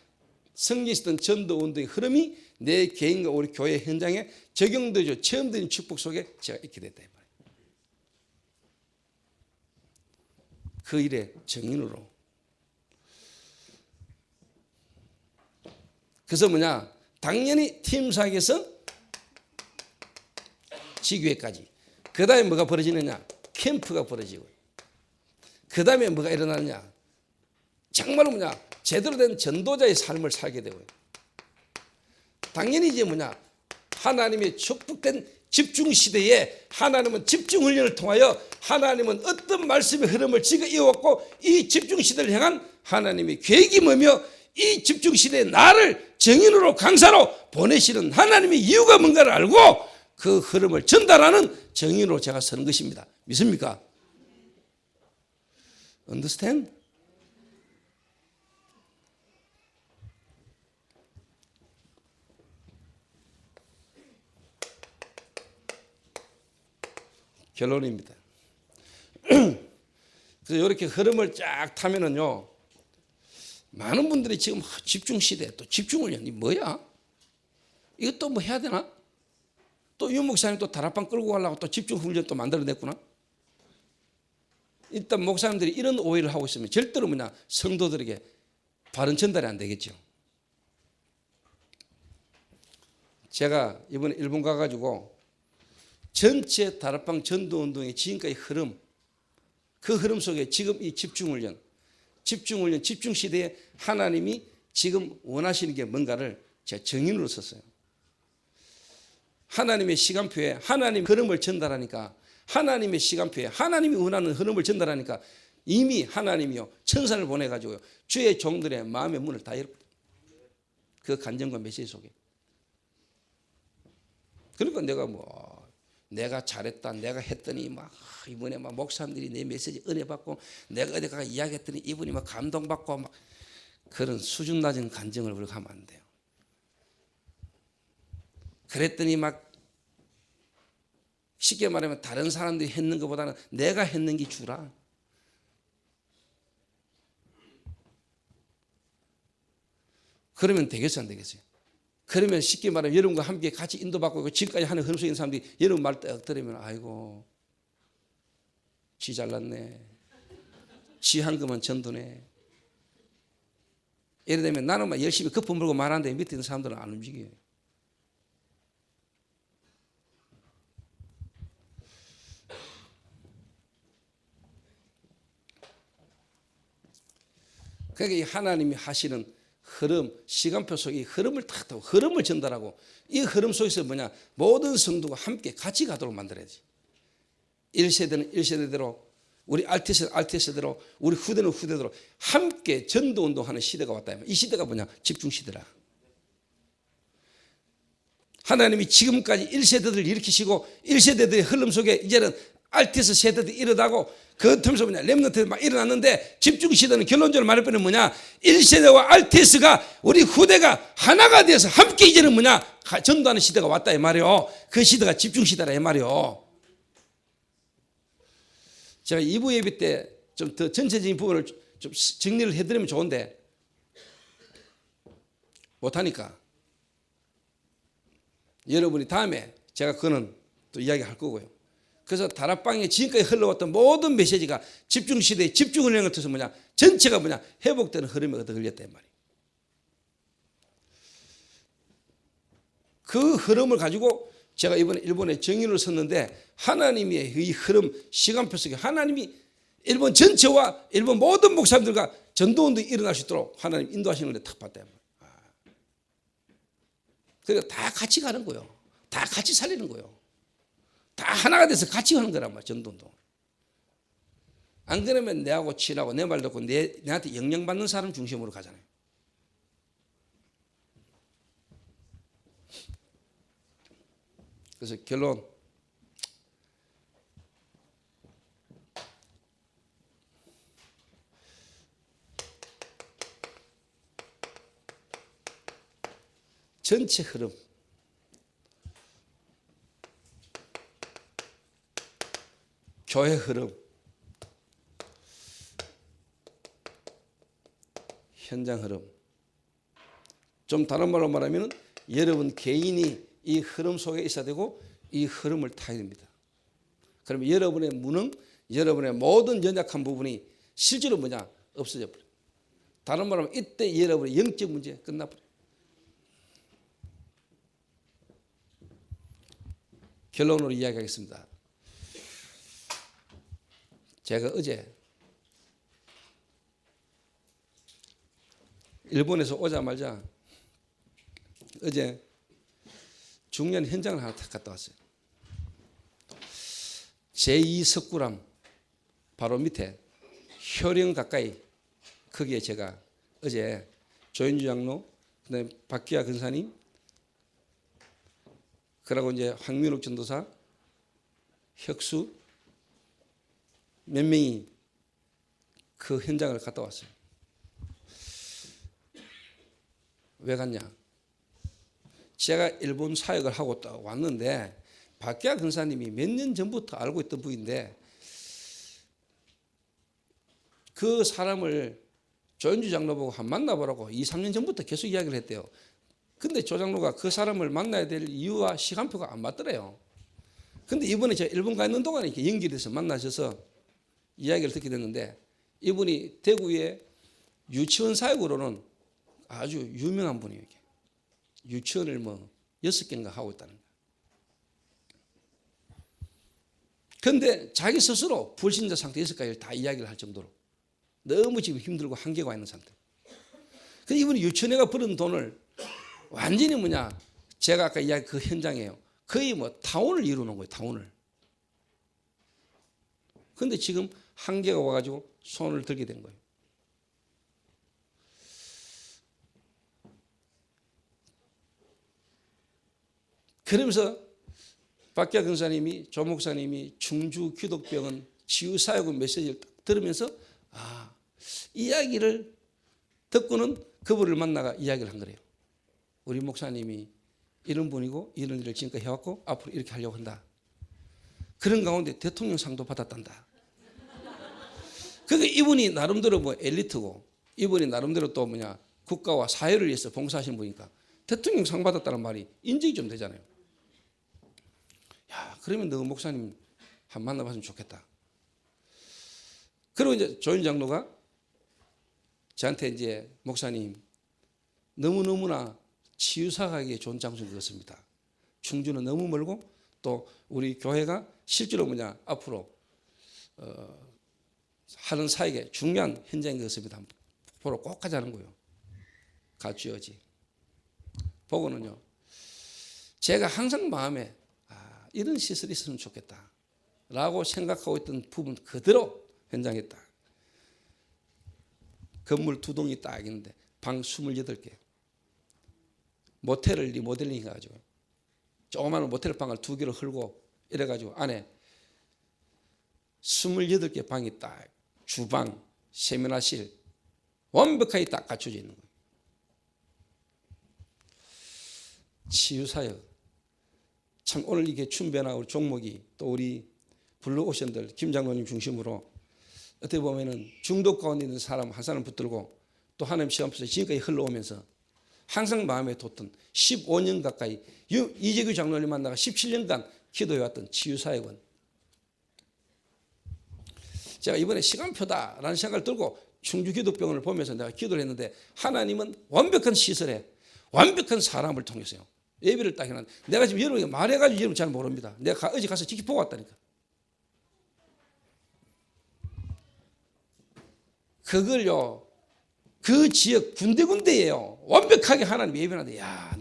성경에 있었던 전도 운동의 흐름이 내 개인과 우리 교회 현장에 적용되죠. 처음 드린 축복 속에 제가 있게 됐다. 그 일의 정인으로. 그래서 뭐냐? 당연히 팀사역에서 지교회까지. 그 다음에 뭐가 벌어지느냐? 캠프가 벌어지고. 그 다음에 뭐가 일어나느냐? 정말로 뭐냐? 제대로 된 전도자의 삶을 살게 되고요. 당연히 이제 뭐냐? 하나님의 축복된 집중 시대에 하나님은 집중 훈련을 통하여 하나님은 어떤 말씀의 흐름을 지금 이어왔고, 이 집중 시대를 향한 하나님의 계획이 뭐며, 이 집중 시대에 나를 정인으로 강사로 보내시는 하나님의 이유가 뭔가를 알고 그 흐름을 전달하는 정인으로 제가 서는 것입니다. 믿습니까? Understand? 결론입니다. 그래서 이렇게 흐름을 쫙 타면은요, 많은 분들이 지금 집중 시대, 또 집중을 이 뭐야? 이것도 뭐 해야 되나? 또 유 목사님 또 다락방 끌고 가려고 또 집중 훈련 또 만들어냈구나. 일단 목사님들이 이런 오해를 하고 있으면 절대로 뭐냐? 성도들에게 바른 전달이 안 되겠죠. 제가 이번에 일본 가가지고 전체 다락방 전도운동의 지금까지 흐름, 그 흐름 속에 지금 이 집중훈련, 집중시대에 하나님이 지금 원하시는 게 뭔가를 제가 정인으로 썼어요. 하나님의 시간표에 하나님 흐름을 전달하니까, 하나님의 시간표에 하나님이 원하는 흐름을 전달하니까 이미 하나님이요 천사를 보내가지고요 주의 종들의 마음의 문을 다 열어버려요. 그 간증과 메시지 속에. 그러니까 내가 잘했다, 내가 했더니 막 이번에 막 목사님들이 내 메시지 은혜 받고, 내가 어디 가서 이야기했더니 이분이 막 감동받고, 막 그런 수준 낮은 간증을 우리가 하면 안 돼요. 그랬더니 막 쉽게 말하면 다른 사람들이 했는 것보다는 내가 했는 게 주라. 그러면 되겠어요, 안 되겠어요? 그러면 쉽게 말하면 여러분과 함께 같이 인도받고 지금까지 하는 흐름 속에 있는 사람들이 여러분 말 딱 들으면 아이고 지 잘났네, 지 한 것만 전도네. 예를 들면 나는 막 열심히 거품 물고 말하는데 밑에 있는 사람들은 안 움직여요. 그러니까 이 하나님이 하시는 흐름, 시간표 속의 흐름을 탁 타고 흐름을 전달하고, 이 흐름 속에서 뭐냐? 모든 성도가 함께 같이 가도록 만들어야지. 1세대는 1세대대로, 우리 RTS는 RTS대로, 우리 후대는 후대대로 함께 전도운동하는 시대가 왔다. 이 시대가 뭐냐? 집중시대라. 하나님이 지금까지 1세대들을 일으키시고 1세대들의 흐름 속에 이제는 RTS 세대들이 일어나고 그 틈에서 렘넌트들이 막 일어났는데 집중시대는 결론적으로 말해보면 뭐냐 1세대와 RTS가 우리 후대가 하나가 되어서 함께 이제는 뭐냐 전도하는 시대가 왔다 이 말이요. 그 시대가 집중시대라 이 말이요. 제가 2부 예배 때 좀 더 전체적인 부분을 좀 정리를 해드리면 좋은데 못하니까 여러분이 다음에 제가 그거는 또 이야기할 거고요. 그래서 다락방에 지금까지 흘러왔던 모든 메시지가 집중시대의 집중은행을 통해서 뭐냐 전체가 뭐냐 회복되는 흐름에 얻어 걸렸다 이 말이에요. 그 흐름을 가지고 제가 이번에 일본에 정인을 썼는데 하나님의 이 흐름 시간표 속에 하나님이 일본 전체와 일본 모든 목사님들과 전도운동이 일어날 수 있도록 하나님 인도하시는 데 탁 봤다. 그러니까 다 같이 가는 거예요. 다 같이 살리는 거예요. 다 하나가 돼서 같이 하는 거란 말이야. 전도운동. 안 그러면 내하고 친하고 내 말 듣고 내한테 영향받는 사람 중심으로 가잖아요. 그래서 결론 전체 흐름 교회 흐름 현장 흐름 좀 다른 말로 말하면 여러분 개인이 이 흐름 속에 있어야 되고 이 흐름을 타야 됩니다. 그러면 여러분의 무능 여러분의 모든 연약한 부분이 실제로 뭐냐 없어져 버려요. 다른 말로 하면 이때 여러분의 영적 문제 끝나버려요. 결론으로 이야기하겠습니다. 제가 어제 일본에서 오자마자 어제 중요한 현장을 하나 딱 갔다 왔어요. 제2석굴암 바로 밑에 효령 가까이 거기에 제가 어제 조인주 장로 그다음에 박기아 근사님 그러고 이제 황민욱 전도사 혁수 몇 명이 그 현장을 갔다 왔어요. 왜 갔냐? 제가 일본 사역을 하고 딱 왔는데 박기아 근사님이 몇 년 전부터 알고 있던 분인데 그 사람을 조인주 장로 보고 한 만나보라고 2, 3년 전부터 계속 이야기를 했대요. 근데 조 장로가 그 사람을 만나야 될 이유와 시간표가 안 맞더래요. 근데 이번에 제가 일본 가 있는 동안에 이렇게 연결돼서 만나셔서 이야기를 듣게 됐는데 이분이 대구의 유치원 사역으로는 아주 유명한 분이에요. 유치원을 뭐 6개인가 하고 있다는 거예요. 그런데 자기 스스로 불신자 상태에서까지 다 이야기를 할 정도로 너무 지금 힘들고 한계가 있는 상태. 근데 이분이 유치원에가 버는 돈을 완전히 뭐냐 제가 아까 이야기 그 현장이에요. 거의 뭐 타운을 이루는 거예요. 타운을. 그런데 지금 한계가 와가지고 손을 들게 된 거예요. 그러면서 박기아 근사님이 조 목사님이 충주 기독병원 치유사역의 메시지를 딱 들으면서 이야기를 듣고는 그분을 만나가 이야기를 한 거래요. 우리 목사님이 이런 분이고 이런 일을 지금까지 해왔고 앞으로 이렇게 하려고 한다. 그런 가운데 대통령상도 받았단다. 그러니까 이분이 나름대로 뭐 엘리트고 이분이 나름대로 또 뭐냐 국가와 사회를 위해서 봉사하시는 분이니까 대통령상 받았다는 말이 인정이 좀 되잖아요. 야, 그러면 너 목사님 한 만나봤으면 좋겠다. 그리고 이제 조인 장로가 저한테 이제 목사님 너무너무나 치유사가기에 좋은 장소인 것 같습니다. 충주는 너무 멀고 또 우리 교회가 실제로 뭐냐 앞으로 하는 사역에 중요한 현장인 것 같습니다. 보러 꼭 가자는 거예요. 가주어지. 보고는요. 제가 항상 마음에 이런 시설이 있으면 좋겠다 라고 생각하고 있던 부분 그대로 현장에 딱 건물 2동이 딱 있는데 방 28개 모텔을 리모델링 해가지고 조그마한 모텔방을 2개를 헐고 이래가지고 안에 28개 방이 딱 주방, 세면화실 완벽하게 딱 갖춰져 있는 거예요. 치유사역. 참 오늘 이게 춘배나 우리 종목이 또 우리 블루오션들 김 장로님 중심으로 어떻게 보면은 중독 가운데 있는 사람 한 사람 붙들고 또 하나님 시간 앞에서 지금까지 흘러오면서 항상 마음에 뒀던 15년 가까이 이재규 장로님 만나가 17년간 기도해왔던 치유사역은 제가 이번에 시간표다라는 생각을 들고 충주기도병원을 보면서 내가 기도를 했는데 하나님은 완벽한 시설에 완벽한 사람을 통해서요. 예배를 딱 해놨는데 내가 지금 여러분에게 말해가지고 여러분 잘 모릅니다. 내가 어제 가서 직접 보고 왔다니까. 그걸요. 그 지역 군데군데에요. 완벽하게 하나님 예배하는데 야,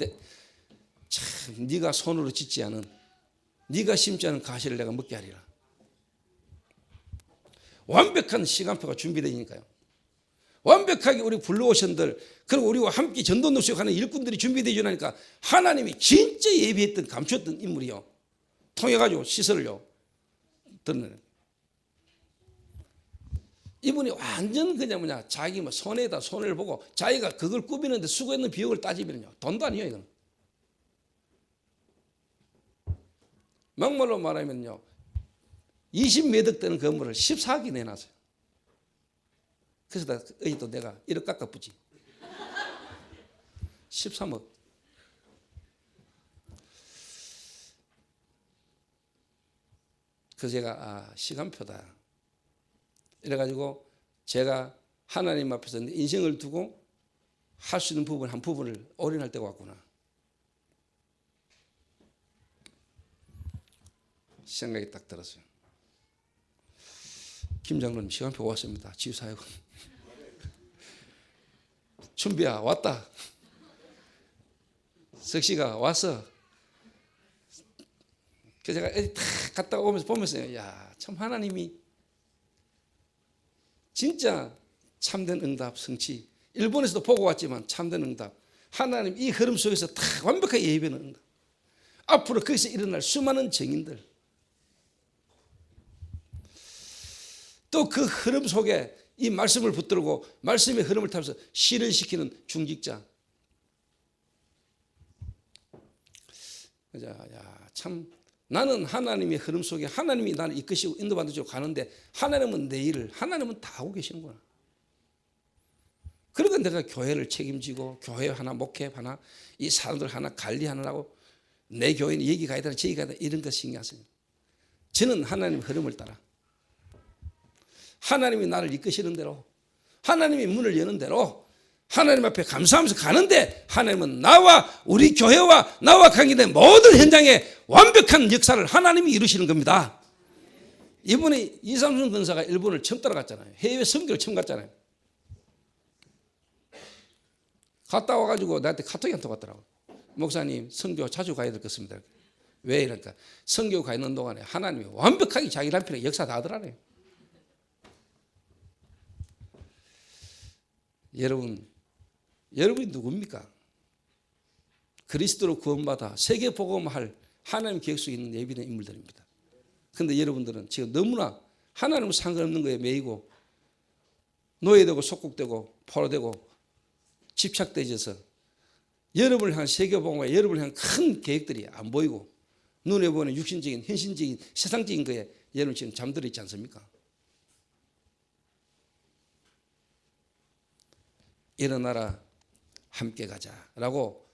참 네가 손으로 짓지 않은 네가 심지 않은 가시를 내가 먹게 하리라. 완벽한 시간표가 준비되니까요. 완벽하게 우리 블루오션들 그리고 우리와 함께 전도 수역하는 일꾼들이 준비되어 주니까 하나님이 진짜 예비했던 감추었던 인물이요. 통해가지고 시설을요. 듣는 이분이 완전 그냥 자기 뭐 손에다 손을 보고 자기가 그걸 꾸미는데 수고했는 비용을 따지면요. 돈도 아니에요, 이건. 막말로 말하면요. 20매덕 되는 건물을 14기 내놨어요. 그래서 또 내가 1억 깎아부지. 13억. 그래서 제가 시간표다. 이래가지고 제가 하나님 앞에서 내 인생을 두고 할 수 있는 부분 한 부분을 올인할 때가 왔구나. 생각이 딱 들었어요. 김 장로님 시간표 왔습니다. 치유사역은. 준비야 왔다. 석씨가 왔어. 그래서 제가 탁 갔다 오면서 보면서 야, 참 하나님이 진짜 참된 응답 성취. 일본에서도 보고 왔지만 참된 응답. 하나님 이 흐름 속에서 다 완벽하게 예배하는 응답. 앞으로 거기서 일어날 수많은 증인들. 또 그 흐름 속에 이 말씀을 붙들고 말씀의 흐름을 타면서 실현시키는 중직자. 야, 참 나는 하나님의 흐름 속에 하나님이 나를 이끄시고 인도받는 쪽으로 가는데 하나님은 내 일을 하나님은 다 하고 계시는구나. 그러니까 내가 교회를 책임지고 교회 하나 목회 하나 이 사람들 하나 관리하느라고 내 교회는 여기 가야 되나 저기 가야 되나 이런 거 신경 안 써요. 저는 하나님의 흐름을 따라 하나님이 나를 이끄시는 대로 하나님이 문을 여는 대로 하나님 앞에 감사하면서 가는데 하나님은 나와 우리 교회와 나와 관계된 모든 현장에 완벽한 역사를 하나님이 이루시는 겁니다. 이번에 이삼순 권사가 일본을 처음 따라갔잖아요. 해외 선교를 처음 갔잖아요. 갔다 와가지고 나한테 카톡이 한 통 왔더라고. 목사님 선교 자주 가야 될 것 같습니다. 왜 이러니까 선교 가 있는 동안에 하나님이 완벽하게 자기 남편의 역사 다 하더라네요. 여러분이 누굽니까? 그리스도로 구원받아 세계 복음할 하나님 계획 속에 있는 예비된 인물들입니다. 그런데 여러분들은 지금 너무나 하나님과 상관없는 거에 매이고 노예되고 속국되고 포로되고 집착되어서 여러분을 향한 세계 복음과 여러분을 향한 큰 계획들이 안 보이고 눈에 보이는 육신적인 현실적인 세상적인 거에 여러분 지금 잠들어 있지 않습니까? 일어나라 함께 가자라고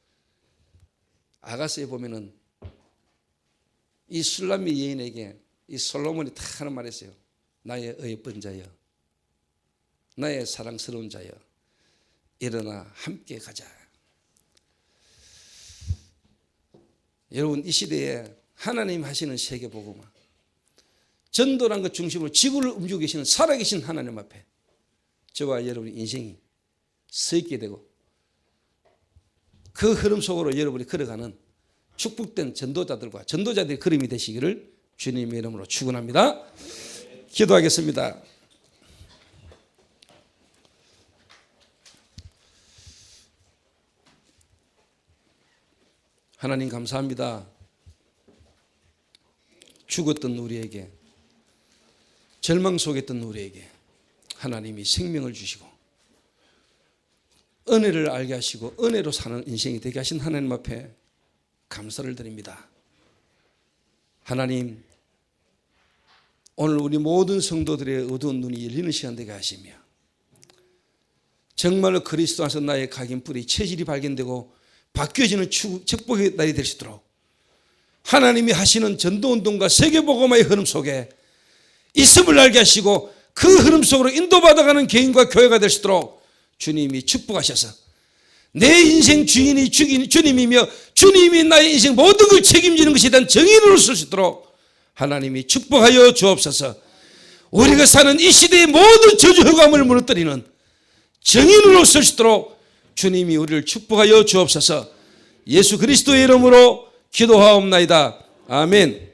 아가서에 보면은 이 술람미 여인에게 이 솔로몬이 다 하는 말이 있어요. 나의 어여쁜 자여 나의 사랑스러운 자여 일어나 함께 가자. 여러분 이 시대에 하나님 하시는 세계복음화 전도란 것 중심으로 지구를 움직이고 계시는 살아계신 하나님 앞에 저와 여러분의 인생이 서 있게 되고 그 흐름 속으로 여러분이 걸어가는 축복된 전도자들과 전도자들의 걸음이 되시기를 주님의 이름으로 축원합니다. 기도하겠습니다. 하나님 감사합니다. 죽었던 우리에게, 절망 속에 있던 우리에게 하나님이 생명을 주시고 은혜를 알게 하시고 은혜로 사는 인생이 되게 하신 하나님 앞에 감사를 드립니다. 하나님, 오늘 우리 모든 성도들의 어두운 눈이 열리는 시간 되게 하시며 정말로 그리스도 안에서 나의 각인뿔이 체질이 발견되고 바뀌어지는 축복의 날이 될 수 있도록 하나님이 하시는 전도운동과 세계복음화의 흐름 속에 있음을 알게 하시고 그 흐름 속으로 인도받아가는 개인과 교회가 될 수 있도록 주님이 축복하셔서 내 인생 주인이 주님이며 주님이 나의 인생 모든 걸 책임지는 것에 대한 정인으로 쓸 수 있도록 하나님이 축복하여 주옵소서. 우리가 사는 이 시대의 모든 저주 흑암을 무너뜨리는 정인으로 쓸 수 있도록 주님이 우리를 축복하여 주옵소서. 예수 그리스도의 이름으로 기도하옵나이다. 아멘.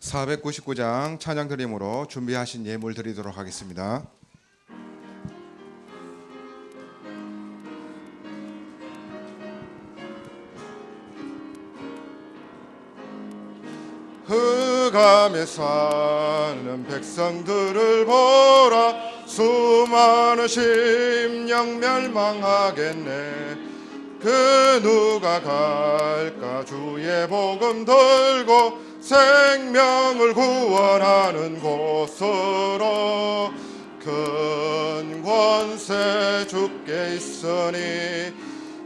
(499장) 찬양 드림으로 준비하신 예물 드리도록 하겠습니다. 흑암에 사는 백성들을 보라. 수많은 심령 멸망하겠네. 그 누가 갈까 주의 복음 들고 생명을 구원하는 곳으로. 큰 권세 주께 있으니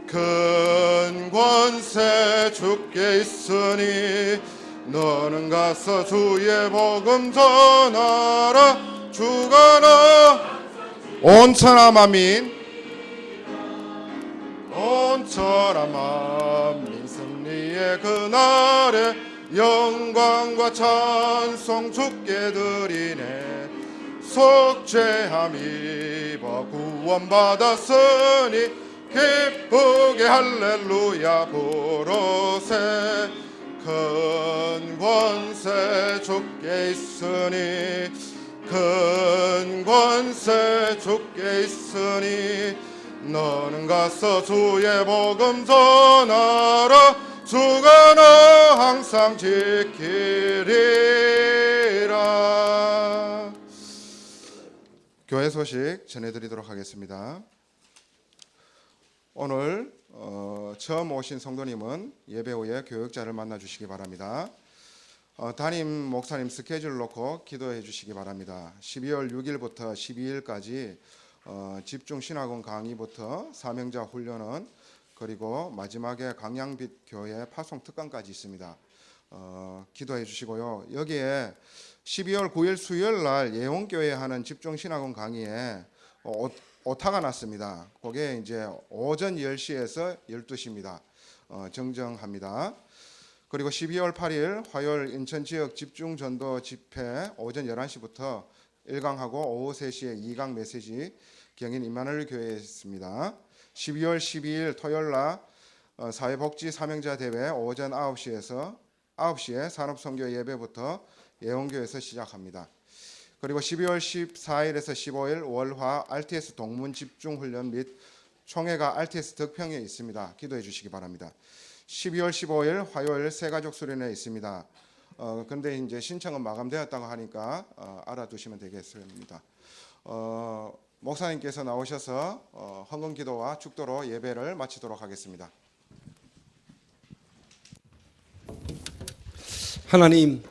큰 권세 주께 있으니 너는 가서 주의 복음 전하라. 주가 나 온 천하 만민 온 천하 만민 승리의 그날에 영광과 찬송 주께 드리네. 속죄함 입어 구원받았으니 기쁘게 할렐루야 부르세. 큰 권세 주께 있으니 큰 권세 주께 있으니 너는 가서 주의 복음 전하라. 주가 너 항상 지키리라. 교회 소식 전해드리도록 하겠습니다. 오늘 처음 오신 성도님은 예배 후에 교역자를 만나 주시기 바랍니다. 담임 목사님 스케줄 놓고 기도해 주시기 바랍니다. 12월 6일부터 12일까지 집중 신학원 강의부터 사명자 훈련은 그리고 마지막에 강양빛 교회 파송 특강까지 있습니다. 기도해 주시고요. 여기에 12월 9일 수요일 날 예원교회에 하는 집중 신학원 강의에 오타가 났습니다. 그게 이제 오전 10시에서 12시입니다. 정정합니다. 그리고 12월 8일 화요일 인천 지역 집중 전도 집회 오전 11시부터 1강하고 오후 3시에 2강 메시지 경인 임마누엘 교회에 있습니다. 12월 12일 토요일 날 사회복지 사명자 대회 오전 9시에 산업선교 예배부터 예원교회에서 시작합니다. 그리고 12월 14일에서 15일 월화 RTS 동문 집중훈련 및 총회가 RTS 덕평에 있습니다. 기도해 주시기 바랍니다. 12월 15일 화요일 새가족 수련회 있습니다. 근데 이제 신청은 마감되었다고 하니까 알아두시면 되겠습니다. 목사님께서 나오셔서 헌금기도와 축도로 예배를 마치도록 하겠습니다. 하나님,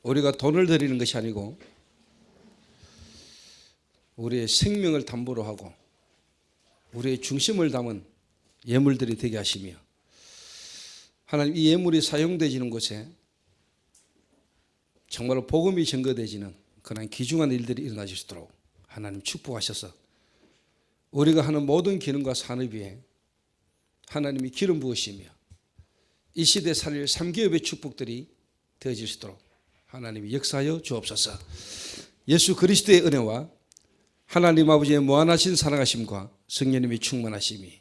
우리가 돈을 드리는 것이 아니고 우리의 생명을 담보로 하고 우리의 중심을 담은 예물들이 되게 하시며 하나님, 이 예물이 사용되지는 곳에 정말로 복음이 증거되지는 그런 귀중한 일들이 일어나실 수 있도록 하나님 축복하셔서 우리가 하는 모든 기능과 산업 위에 하나님이 기름 부으시며 이 시대 살릴 3기업의 축복들이 되어질 수 있도록 하나님이 역사하여 주옵소서. 예수 그리스도의 은혜와 하나님 아버지의 무한하신 사랑하심과 성령님의 충만하심이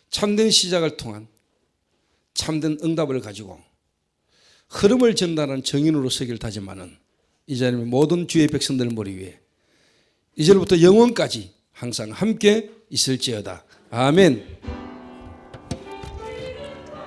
참된 시작을 통한 참된 응답을 가지고 흐름을 전달하는 정인으로 서기를 다짐하는 이 자리에 모든 주의 백성들을 머리 위에 이제부터 영원까지 항상 함께 있을지어다. 아멘.